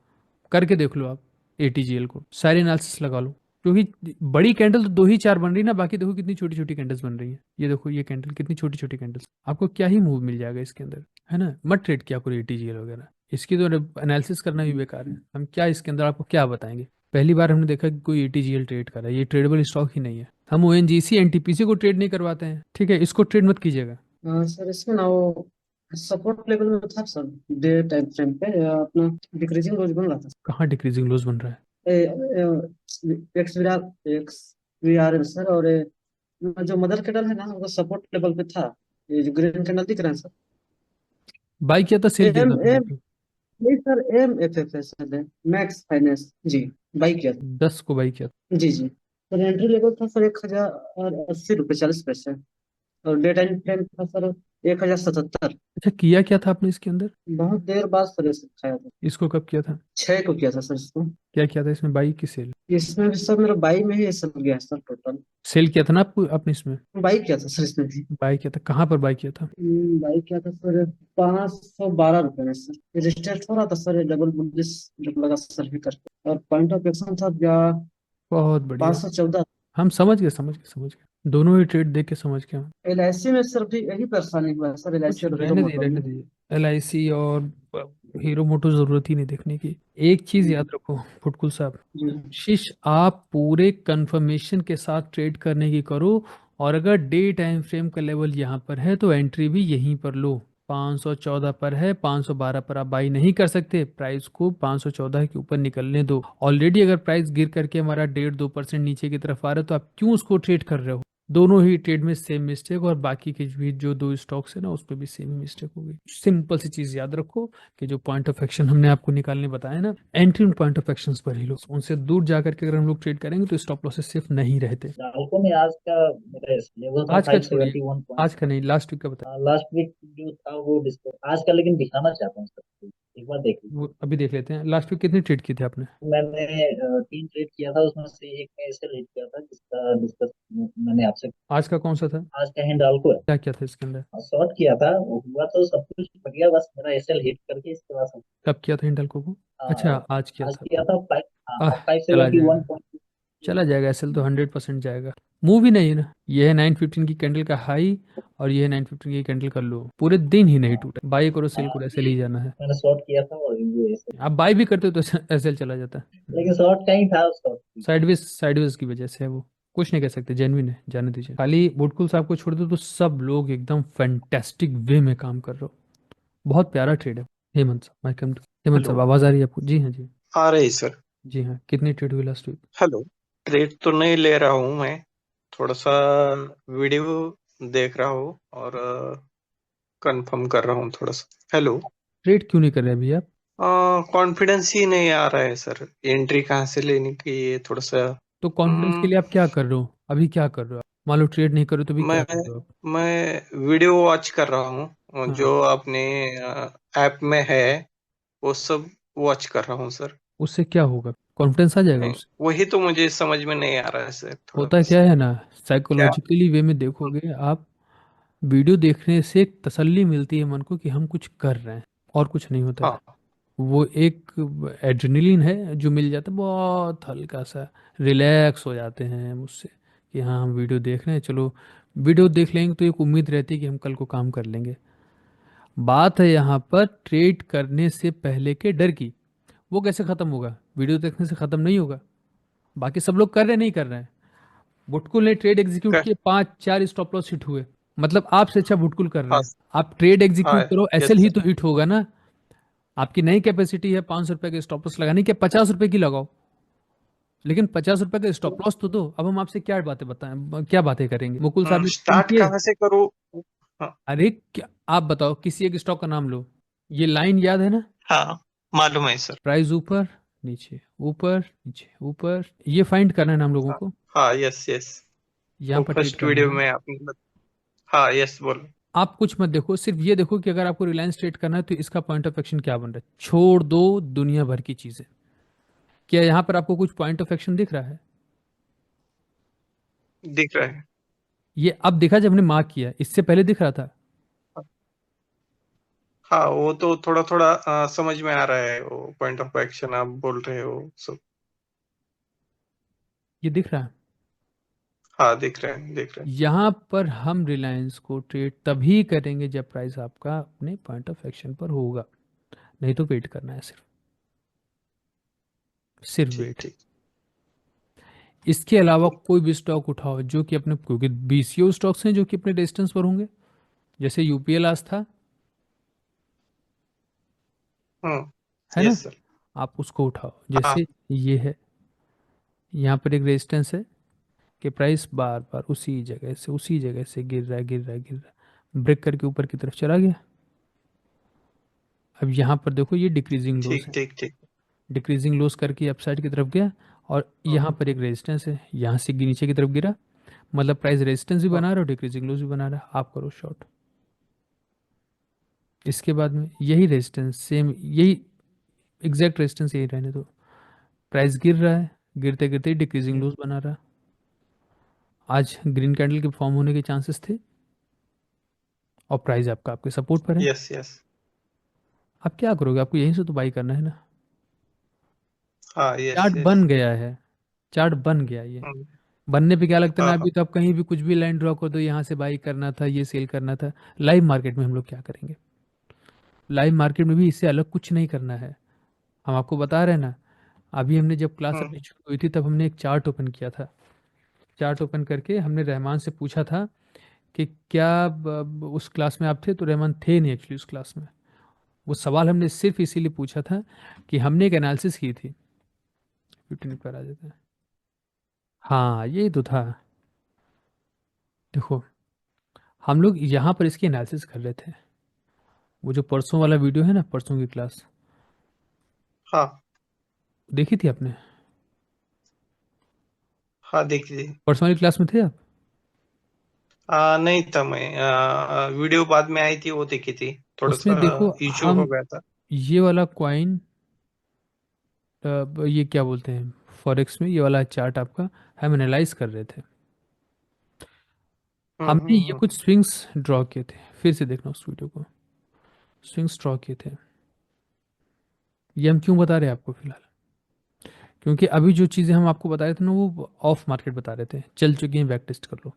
करके देख लो आप एटीजीएल को, सारे एनालिसिस लगा लो। क्योंकि बड़ी कैंडल तो 2 ही 4 बन रही ना, बाकी देखो कितनी छोटी छोटी कैंडल्स बन रही है। ये देखो ये कैंडल कितनी छोटी छोटी कैंडल्स, आपको क्या ही मूव मिल जाएगा इसके अंदर, है ना? मत ट्रेड किया करो एटीजीएल वगैरह, इसकी तो एनालिसिस करना भी बेकार है। हम क्या इसके अंदर आपको क्या बताएंगे? पहली बार हमने देखा कि कोई एटीजीएल ट्रेड कर रहा है, ये ट्रेडेबल स्टॉक ही नहीं है। हम ओएनजीसी एनटीपीसी को ट्रेड नहीं करवाते हैं, ठीक है? इसको ट्रेड मत कीजिएगा। सर इसमें ना वो सपोर्ट लेवल में था सर, डे टाइम फ्रेम पे अपना डिक्रीजिंग रोज बन रहा था। कहाँ डिक्रीजिंग लोस बन रहा है? XVR सर, और जो मदर कैंडल है ना, वो सपोर्ट लेवल पे था। ये जो ग्रीन कैंडल दिख रहा है सर, बाई किया था, सेल किया एम था आपने? एम नहीं सर, MFFS है, मैक्स फाइनेंस जी, बाई किया था। 10 को बाई किया था। जी जी सर, एंट्री लेवल था सर 1080 रुपये 40 पैसे, और डे टाइम फ्रेम था सर 1077। अच्छा, किया क्या था आपने इसके अंदर? बहुत देर बाद सर इसे खाया था। इसको कब किया था? 6 को किया था सर इसको। क्या किया था इसमें, बाई की सेल? इसमें भी सर मेरा बाई में ही ये सब गया है सर टोटल। सेल किया था ना आपको आपने इसमें? बाई किया था सर इसमें भी। बाई किया था, कहाँ पर बाई किया था? बाई किया था सर 512 रुपये में सर। रजिस्टर्ड हो रहा था सर, डबल बुलिश जब लगा सर भी करके, और पॉइंट ऑफ एक्शन था बहुत बढ़िया। 514। हम समझ गए, समझ गए, समझ गए, दोनों ही ट्रेड देख के समझ गए हम। LIC में सर भी यही परेशानी हुआ है सर, कुछ LIC और हीरो रहने दीजिए, मोटो रहने में। दीजिए। LIC और हीरो मोटो जरूरत ही नहीं देखने की। एक चीज याद रखो फुटकुल साहब, शिश, आप पूरे कंफर्मेशन के साथ ट्रेड करने की करो, और अगर डे टाइम फ्रेम का लेवल यहाँ पर है तो एंट्री भी यहीं पर लो। 514 पर है, 512 पर आप बाई नहीं कर सकते, प्राइस को 514 के ऊपर निकलने दो। ऑलरेडी अगर प्राइस गिर करके हमारा 1.5-2% नीचे की तरफ आ रहा है, तो आप क्यों उसको ट्रेड कर रहे हो? दोनों ही ट्रेड में सेम मिस्टेक, और बाकी के भी जो 2 स्टॉक्स है ना, उस पर भी सेम मिस्टेक होगी। सिंपल सी चीज याद रखो कि जो पॉइंट ऑफ एक्शन हमने आपको निकालने बताया ना, एंट्री पॉइंट ऑफ एक्शन पर ही लो। उनसे दूर जाकर के अगर हम लोग ट्रेड करेंगे तो स्टॉप लॉसेस सिर्फ नहीं रहते। डाल्को में आज का मेरा लेवल था आज का छोड़िए, 571 आज का नहीं, लास्ट वीक का बताया। लास्ट वीक जो था वो डिस्कस आज का, लेकिन दिखाना चाहता हूँ सर एक बार देख लीजिए। वो अभी देख लेते हैं। लास्ट वीक कितनी ट्रेड की थी आपने? मैंने 3 ट्रेड किया था, उसमें से एक में इसे हिट किया था जिसका डिस्कस मैंने आपसे। आज का कौन सा था? आज का हिंडाल्को है। क्या क्या था इसके अंदर? शॉर्ट किया था, हुआ तो सब कुछ बढ़िया, बस मेरा एसएल हिट करके इसके बाद सब कब किया था हिंडल्को को? अच्छा, आज किया आज था। किया था आह, चला जाएगा, चला जाएगा। एसएल तो 100% जाएगा। मूव ही नहीं है ना। ये है 915 की कैंडल का हाई और ये है 915 की कैंडल का लो। पूरे दिन ही नहीं टूटा। बाई करो सेल करो, एसएल ही जाना है। मैंने शॉर्ट किया था और ये SL। आप बाई भी करते हो तो एसएल चला जाता है। लेकिन शॉर्ट का ही था उसका। साइडवेज की वजह से है वो, कुछ नहीं कह सकते। जेन्युइन है, जाने दीजिए। खाली बुटकुल साहब को छोड़ दो तो सब लोग एकदम फैंटास्टिक वे में काम कर रहे हो। बहुत प्यारा ट्रेड है। हेमंत साहब, वेलकम टू। हेमंत साहब, आवाज आ रही है आपको? जी हाँ जी। आ रही सर। जी हाँ, कितनी ट्रेड हुई लास्ट वीक? हेलो। ट्रेड तो नहीं ले रहा हूँ मैं, थोड़ा सा वीडियो देख रहा हूँ और कंफर्म कर रहा हूँ थोड़ा सा। हेलो। ट्रेड क्यों नहीं कर रहे अभी आप? कॉन्फिडेंस ही नहीं आ रहा है सर, एंट्री कहाँ से लेने की, ये थोड़ा सा। तो कॉन्फिडेंस के लिए आप क्या कर रहे हो? अभी क्या कर रहे हो आप? मान लो ट्रेड नहीं करो तो भी क्या मैं कर रहे हो आप? मैं वीडियो वॉच कर रहा हूँ, हाँ। जो अपने ऐप में है वो सब वॉच कर रहा हूँ सर। उससे क्या होगा? कॉन्फिडेंस आ जाएगा नहीं, उससे? वही तो मुझे समझ में नहीं आ रहा है सर, थोड़ा होता क्या है ना, क्या। साइकोलॉजिकली वे में देखोगे आप, वीडियो देखने से एक तसल्ली मिलती है मन को कि हम कुछ कर रहे हैं, और कुछ नहीं होता है। हाँ वो एक एड्रेनलिन है जो मिल जाता है, बहुत हल्का सा रिलैक्स हो जाते हैं हम उससे कि हाँ हम वीडियो देख रहे हैं, चलो वीडियो देख लेंगे तो एक उम्मीद रहती है कि हम कल को काम कर लेंगे। बात है यहाँ पर ट्रेड करने से पहले के डर की। वो कैसे खत्म होगा? वीडियो देखने से खत्म नहीं होगा। बाकी सब लोग कर रहे हैं, नहीं कर रहे हैं। बुटकुल ने ट्रेड एग्जीक्यूट कर, किए, 5-4 स्टॉप लॉस हिट हुए। मतलब आपसे अच्छा बुटकुल कर रहे हाँ हैं। आप ट्रेड हाँ एग्जीक्यूट करो, यस एसएल ही सर। तो हिट होगा ना। आपकी नई कैपेसिटी है 500 रुपए के स्टॉप लॉस लगाने की, 50 रुपए की लगाओ, लेकिन 50 रुपए का स्टॉप लॉस तो दो। अब हम आपसे क्या बातें बताएं, क्या बातें करेंगे? मुकुल साहब ने ट्रेड स्टार्ट किए। कहाँ से करूँ। हाँ अरे क्या, आप बताओ किसी एक स्टॉक का नाम लो। ये लाइन याद है ना? हाँ मालूम है सर। प्राइस ऊपर नीचे, ऊपर नीचे, ऊपर, ये फाइंड करना है ना हम लोगों हाँ को। हाँ यस यस। यहाँ वो पर ट्रेड फर्स्ट करना वीडियो है। में आपने हाँ यस बोलो। आप कुछ मत देखो, सिर्फ ये देखो कि अगर आपको रिलायंस ट्रेड करना है तो इसका पॉइंट ऑफ एक्शन क्या बन रहा है। छोड़ दो दुनिया भर की चीजें। क्या यहाँ पर आपको कुछ पॉइंट ऑफ एक्शन दिख रहा है? दिख रहा है। ये अब दिखा जब हमने मार्क किया, इससे पहले दिख रहा था? हाँ वो तो थोड़ा थोड़ा समझ में आ रहा है, वो पॉइंट ऑफ एक्शन आप बोल रहे हो सब। ये दिख रहा है? हाँ दिख रहा है दिख रहा है। यहाँ पर हम रिलायंस को ट्रेड तभी करेंगे जब प्राइस आपका अपने पॉइंट ऑफ एक्शन पर होगा। नहीं तो वेट करना है, सिर्फ ठीक वेट। ठीक। इसके अलावा कोई भी स्टॉक उठाओ जो कि अपने, क्योंकि बीसीओ स्टॉक्स हैं जो कि अपने डिस्टेंस पर होंगे, जैसे यूपीएल आज था, है ना? Yes sir. आप उसको उठाओ। हाँ जैसे ये है, यहाँ पर एक रेजिस्टेंस है कि प्राइस बार बार उसी जगह से गिर रहा है, गिर रहा है, गिर रहा है, ब्रेक करके ऊपर की तरफ चला गया। अब यहाँ पर देखो ये डिक्रीजिंग लोस ठीक है, ठीक ठीक। डिक्रीजिंग लोस करके अपसाइड की तरफ गया, और यहाँ पर एक रेजिस्टेंस है, यहाँ से नीचे की तरफ गिरा। मतलब प्राइस रेजिस्टेंस भी बना रहा है और डिक्रीजिंग लोस भी बना रहा है। आप करो शॉर्ट। इसके बाद में यही रेजिस्टेंस, सेम यही एग्जैक्ट रेजिस्टेंस यही रहने दो। प्राइस गिर रहा है, गिरते गिरते डिक्रीजिंग लोस बना रहा है। आज ग्रीन कैंडल के फॉर्म होने के चांसेस थे, और प्राइस आपका आपके सपोर्ट पर है। Yes yes. आप क्या करोगे? आपको यहीं से तो बाई करना है ना। हाँ यस चार्ट यस। बन गया है, चार्ट बन गया। ये बनने पे क्या लगता है ना, हाँ अभी हाँ तो आप कहीं भी कुछ भी लाइन ड्रॉ कर दो, यहाँ से बाई करना था, ये सेल करना था। लाइव मार्केट में हम लोग क्या करेंगे? लाइव मार्केट में भी इससे अलग कुछ नहीं करना है। हम आपको बता रहे हैं ना, अभी हमने जब क्लास अपनी शुरू हुई थी तब हमने एक चार्ट ओपन किया था। चार्ट ओपन करके हमने रहमान से पूछा था कि क्या उस क्लास में आप थे? तो रहमान थे नहीं एक्चुअली उस क्लास में। वो सवाल हमने सिर्फ इसीलिए पूछा था कि हमने एक एनालिसिस की थी। 15 पर आ जाते हैं। हाँ यही तो था। देखो, हम लोग यहाँ पर इसकी एनालिसिस कर रहे थे। वो जो परसों वाला वीडियो है ना, परसों की क्लास हाँ देखी थी आपने? हाँ देख लीजिए। परसों वाली क्लास में थे आप? नहीं था मैं, वीडियो बाद में आई थी वो देखी थी, थोड़ा उसमें सा देखो इशू हो हम गया था। ये वाला कॉइन, ये क्या बोलते हैं फॉरेक्स में, ये वाला चार्ट आपका हम एनालाइज कर रहे थे। हमने ये हम्म। कुछ स्विंग्स ड्रॉ किए थे, फिर से देखना उस वीडियो को। स्विंग्स ड्रॉ किए थे, ये हम क्यों बता रहे हैं आपको फिलहाल, क्योंकि अभी जो चीज़ें हम आपको बता रहे थे ना वो ऑफ मार्केट बता रहे थे, चल चुकी हैं, बैक टेस्ट कर लो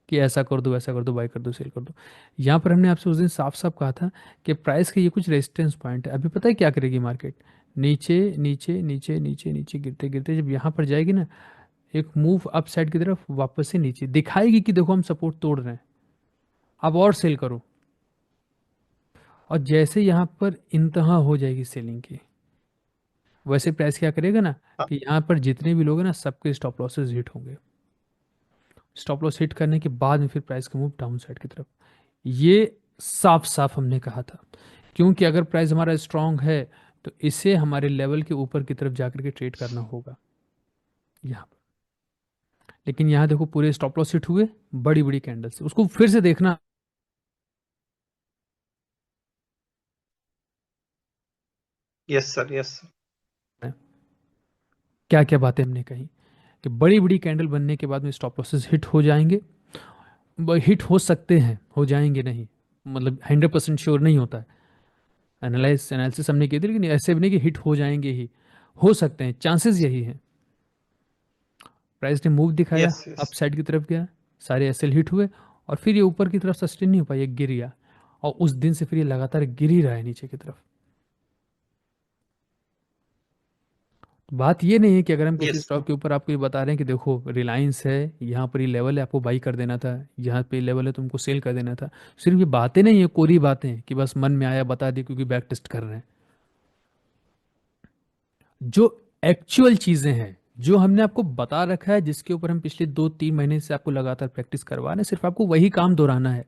कि ऐसा कर दो वैसा कर दो, बाय कर दो सेल कर दो। यहाँ पर हमने आपसे उस दिन साफ साफ कहा था कि प्राइस के ये कुछ रेजिस्टेंस पॉइंट है। अभी पता है क्या करेगी मार्केट, नीचे नीचे नीचे नीचे नीचे गिरते गिरते जब यहाँ पर जाएगी ना, एक मूव अप साइड की तरफ वापस से नीचे दिखाएगी कि देखो हम सपोर्ट तोड़ रहे हैं, अब और सेल करो। और जैसे यहाँ पर इंतहा हो जाएगी सेलिंग की, वैसे प्राइस क्या करेगा ना कि यहाँ पर जितने भी लोग हैं ना सबके स्टॉप लॉसेस हिट होंगे। स्टॉप लॉस हिट करने के बाद में फिर प्राइस का मूव डाउन साइड की तरफ, ये साफ साफ हमने कहा था। क्योंकि अगर प्राइस हमारा स्ट्रांग है तो इसे हमारे लेवल के ऊपर की तरफ जाकर के ट्रेड करना होगा यहाँ पर। लेकिन यहाँ देखो पूरे स्टॉप लॉस हिट हुए बड़ी बड़ी कैंडल से, उसको फिर से देखना। Yes sir, yes sir. क्या क्या बातें हमने कही कि बड़ी बड़ी कैंडल बनने के बाद में स्टॉप लॉसेस हिट हो जाएंगे, हिट हो सकते हैं, हो जाएंगे नहीं, मतलब 100% श्योर नहीं होता है। एनालिसिस हमने की थी, लेकिन ऐसे भी नहीं कि हिट हो जाएंगे ही, हो सकते हैं, चांसेस यही है। प्राइस ने मूव दिखाया, यस अप यस। साइड की तरफ गया, सारे एसएल हिट हुए और फिर ये ऊपर की तरफ सस्टेन नहीं हो पाया, ये गिर गया और उस दिन से फिर ये लगातार गिर ही रहा है नीचे की तरफ। बात ये नहीं है कि अगर हम किसी यस स्टॉक के ऊपर आपको ये बता रहे हैं कि देखो रिलायंस है, यहाँ पर ये लेवल है, आपको बाई कर देना था, यहाँ पे लेवल है तुमको सेल कर देना था। सिर्फ ये बातें नहीं है, कोरी बातें हैं कि बस मन में आया बता दी क्योंकि बैक टेस्ट कर रहे हैं। जो एक्चुअल चीजें हैं, जो हमने आपको बता रखा है, जिसके ऊपर हम पिछले 2-3 महीने से आपको लगातार प्रैक्टिस करवा रहे हैं, सिर्फ आपको वही काम दोहराना है।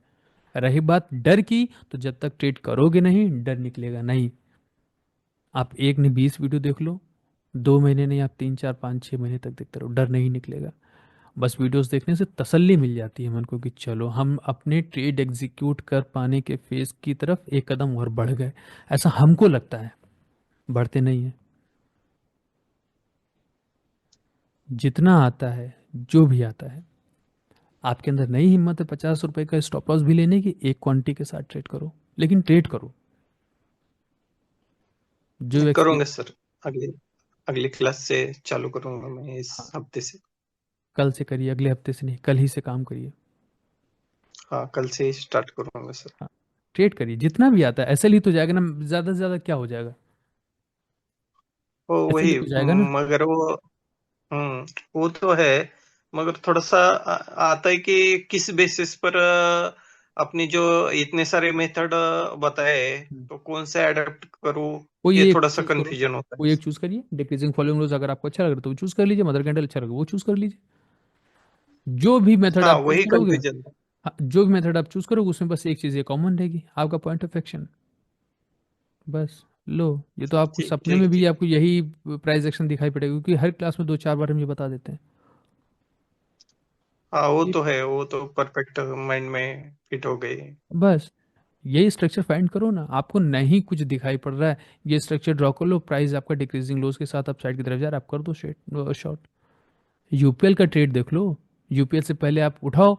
रही बात डर की, तो जब तक ट्रेड करोगे नहीं डर निकलेगा नहीं। आप 1 नहीं 20 वीडियो देख लो, 2 महीने नहीं, आप 3-4-5-6 महीने तक देखते रहो, डर नहीं निकलेगा। बस वीडियोस देखने से तसल्ली मिल जाती है मन को कि चलो हम अपने ट्रेड एग्जीक्यूट कर पाने के फेज की तरफ एक कदम और बढ़ गए, ऐसा हमको लगता है। बढ़ते नहीं है। जितना आता है, जो भी आता है, आपके अंदर नहीं हिम्मत है 50 रुपए का स्टॉप लॉस भी लेने की, एक क्वांटिटी के साथ ट्रेड करो, लेकिन ट्रेड करो। जो करूंगा एक्सपीरियंस सर। अगली अगली क्लास से चालू करूंगा मैं इस हफ्ते से। कल से करिए, अगले हफ्ते से नहीं, कल ही से काम करिए। हाँ, कल से ही स्टार्ट करूंगा सर। हाँ, ट्रेड करिए, जितना भी आता है। ऐसे ही तो जाएगा ना, ज्यादा से ज्यादा क्या हो जाएगा, वो ऐसे ही वही तो जाएगा ना। मगर वो तो है। मगर थोड़ा सा आता है कि किस बेसिस पर अपनी जो इतने सारे मेथड बताए तो कौन से अडेप्ट करूँ, कोई ये एक थोड़ा सा चूज करो, कंफ्यूजन होता है। कोई एक चूज करिए। डिक्रीजिंग फॉलोइंग रोज अगर आपको अच्छा लग रहा है तो वो चूज कर लीजिए, मदर कैंडल अच्छा लगे वो चूज कर लीजिए। जो भी मेथड हाँ, आप चूज वही करोगे, कंफ्यूजन था। हाँ, जो भी मेथड आप चूज करोगे उसमें बस एक चीज ये कॉमन रहेगी, आपका पॉइंट ऑफ एक्शन। बस लो, ये तो आपको ठीक सपने में ठीक भी ठीक। आपको यही प्राइस एक्शन दिखाई पड़ेगा, क्योंकि हर क्लास में 2-4 बार हम ये बता देते हैं। हाँ, वो ये तो है, वो तो परफेक्ट माइंड में फिट हो गई। बस यही स्ट्रक्चर फाइंड करो ना, आपको नहीं कुछ दिखाई पड़ रहा है, ये स्ट्रक्चर ड्रॉ कर लो, प्राइस आपका डिक्रीजिंग लोज के साथ अपसाइड की तरफ जा रहा है, आप कर दो शॉर्ट। यूपीएल का ट्रेड देख लो, यूपीएल से पहले आप उठाओ,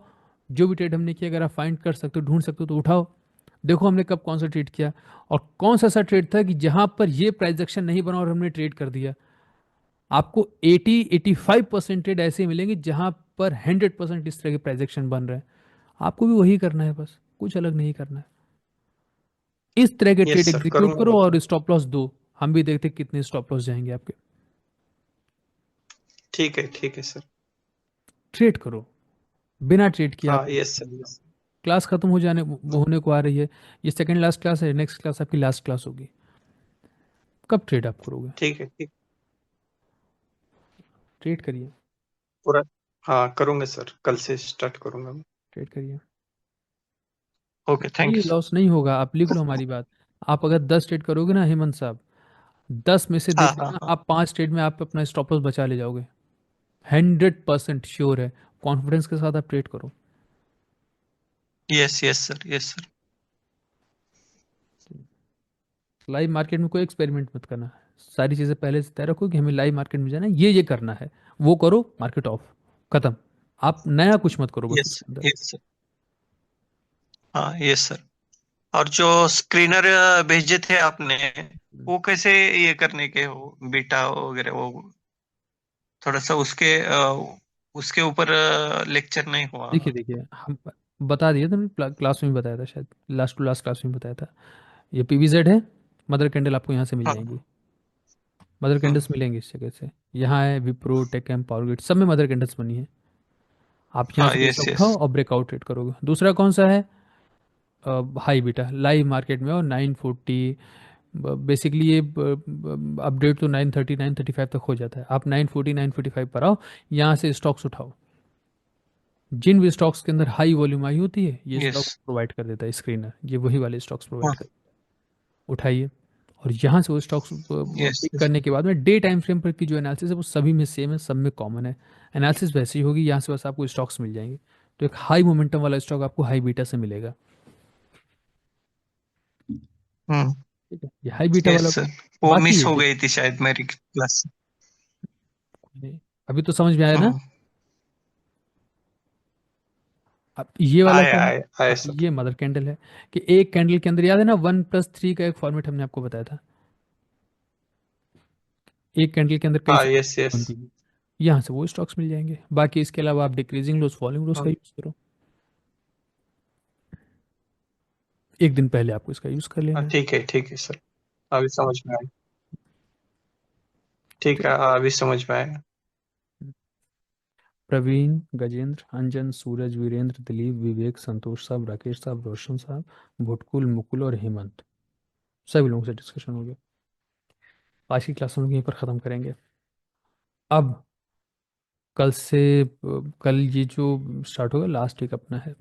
जो भी ट्रेड हमने किया अगर आप फाइंड कर सकते हो, ढूंढ सकते हो तो उठाओ। देखो हमने कब कौन सा ट्रेड किया और कौन सा ऐसा ट्रेड था कि जहां पर ये प्राइस एक्शन नहीं बना और हमने ट्रेड कर दिया। आपको 80-85% ट्रेड ऐसे मिलेंगे जहां पर 100% इस तरह के प्राइस एक्शन बन रहे हैं। आपको भी वही करना है, बस कुछ अलग नहीं करना है। इस तरह के ट्रेड यस सर, एग्जीक्यूट करूंगा करो वो तो। और स्टॉप लॉस दो, हम भी देखते हैं कितने स्टॉप लॉस जाएंगे आपके। ठीक है सर। ट्रेड करो, बिना ट्रेड किए आप हाँ, यस सर, यस। क्लास खत्म हो जाने वो होने को आ रही है, ये सेकंड लास्ट क्लास है, नेक्स्ट क्लास आपकी लास्ट क्लास होगी। कब ट्रेड आप करोगे, ठीक है, ठीक। ट्रेड करिए, पूरा। हाँ, करूंगा सर, कल से स्टार्ट करूंगा मैं। ट्रेड करिए। ओके, थैंक नहीं यू सर। लॉस नहीं होगा, आप लिख लो हमारी बात। आप अगर 10 ट्रेड करोगे ना हेमंत साहब, 10 में से हाँ देख हाँ लेना हाँ। आप 5 ट्रेड में आप अपना स्टॉप लॉस बचा ले जाओगे, 100% श्योर है। कॉन्फिडेंस के साथ आप ट्रेड करो। Yes yes sir, yes sir. Live market में कोई एक्सपेरिमेंट मत करना, सारी चीज़ें पहले से तय रखो कि हमें लाइव मार्केट में जाना है, ये करना है, वो करो, मार्केट ऑफ, खत्म। आप नया कुछ मत करो बस यस उसके अंदर। Yes sir. हाँ यस सर। और जो स्क्रीनर भेजे थे आपने, वो कैसे ये करने के हो, बीटा वगैरह, वो थोड़ा सा उसके ऊपर लेक्चर नहीं हुआ। देखिए देखिए, हम बता दिए थे, क्लास में भी बताया था शायद, लास्ट टू लास्ट क्लास में बताया था। ये पीवीजेड है, मदर कैंडल आपको यहाँ से मिल हाँ जाएंगी, मदर कैंडल्स मिलेंगी इस जगह से। यहाँ है विप्रो, टेकएम, पावरग्रिड, सब में मदर कैंडल्स बनी है। आप यहाँ हाँ से यस स्टॉक यस। उठाओ और ब्रेकआउट ट्रेड करोगे। दूसरा कौन सा है, हाई बीटा, लाइव मार्केट में, और 940, बेसिकली ये अपडेट तो 930 935 तक हो जाता है। आप 940 945 पर आओ, यहाँ से स्टॉक्स उठाओ। जिन भी स्टॉक्स के अंदर हाई वॉल्यूम आई होती है, ये यस। स्टॉक प्रोवाइड कर देता है स्क्रीनर, ये वही वाले स्टॉक्स प्रोवाइड हाँ कर, उठाइए। और यहाँ से वो स्टॉक्स यस। पिक करने के बाद में डे टाइम फ्रेम पर की जो एनालिसिस है वो सभी में सेम है, सब में कॉमन है। एनालिसिस वैसी ही होगी, यहाँ से बस आपको स्टॉक्स मिल जाएंगे। तो एक हाई मोमेंटम वाला स्टॉक आपको हाई बीटा से मिलेगा, हम्म। ठीक है, ये हाई बीटा यस वाला। सर। वो बाकी मिस है हो गई थी शायद मेरी क्लास से। अभी तो समझ में आया ना। हम्म। अब ये वाला आए क्या है, आए आए हाँ, सर। ये मदर कैंडल है, कि एक कैंडल के अंदर, याद है ना 1+3 का एक फॉर्मेट हमने आपको बताया था, एक कैंडल के अंदर कई हाँ सारी यस यस। बनती है। यहाँ से वो स्टॉक्स मिल जाएंगे। बाकी इसके अलावा आप डिक्रीजिंग लोस, फॉलिंग लोस का यूज करो, एक दिन पहले आपको इसका यूज कर हाँ लेना है। ठीक है सर। अभी समझ में आया। ठीक ठीक है, है। हाँ, अभी समझ में आया। प्रवीण, गजेंद्र, अंजन, सूरज, वीरेंद्र, दिलीप, विवेक, संतोष साहब, राकेश साहब, रोशन साहब, भुटकुल, मुकुल और हेमंत, सभी लोगों से डिस्कशन हो गया। आज की क्लास हम लोग यहीं पर ख़त्म करेंगे। अब कल से, कल ये जो स्टार्ट होगा, लास्ट वीक अपना है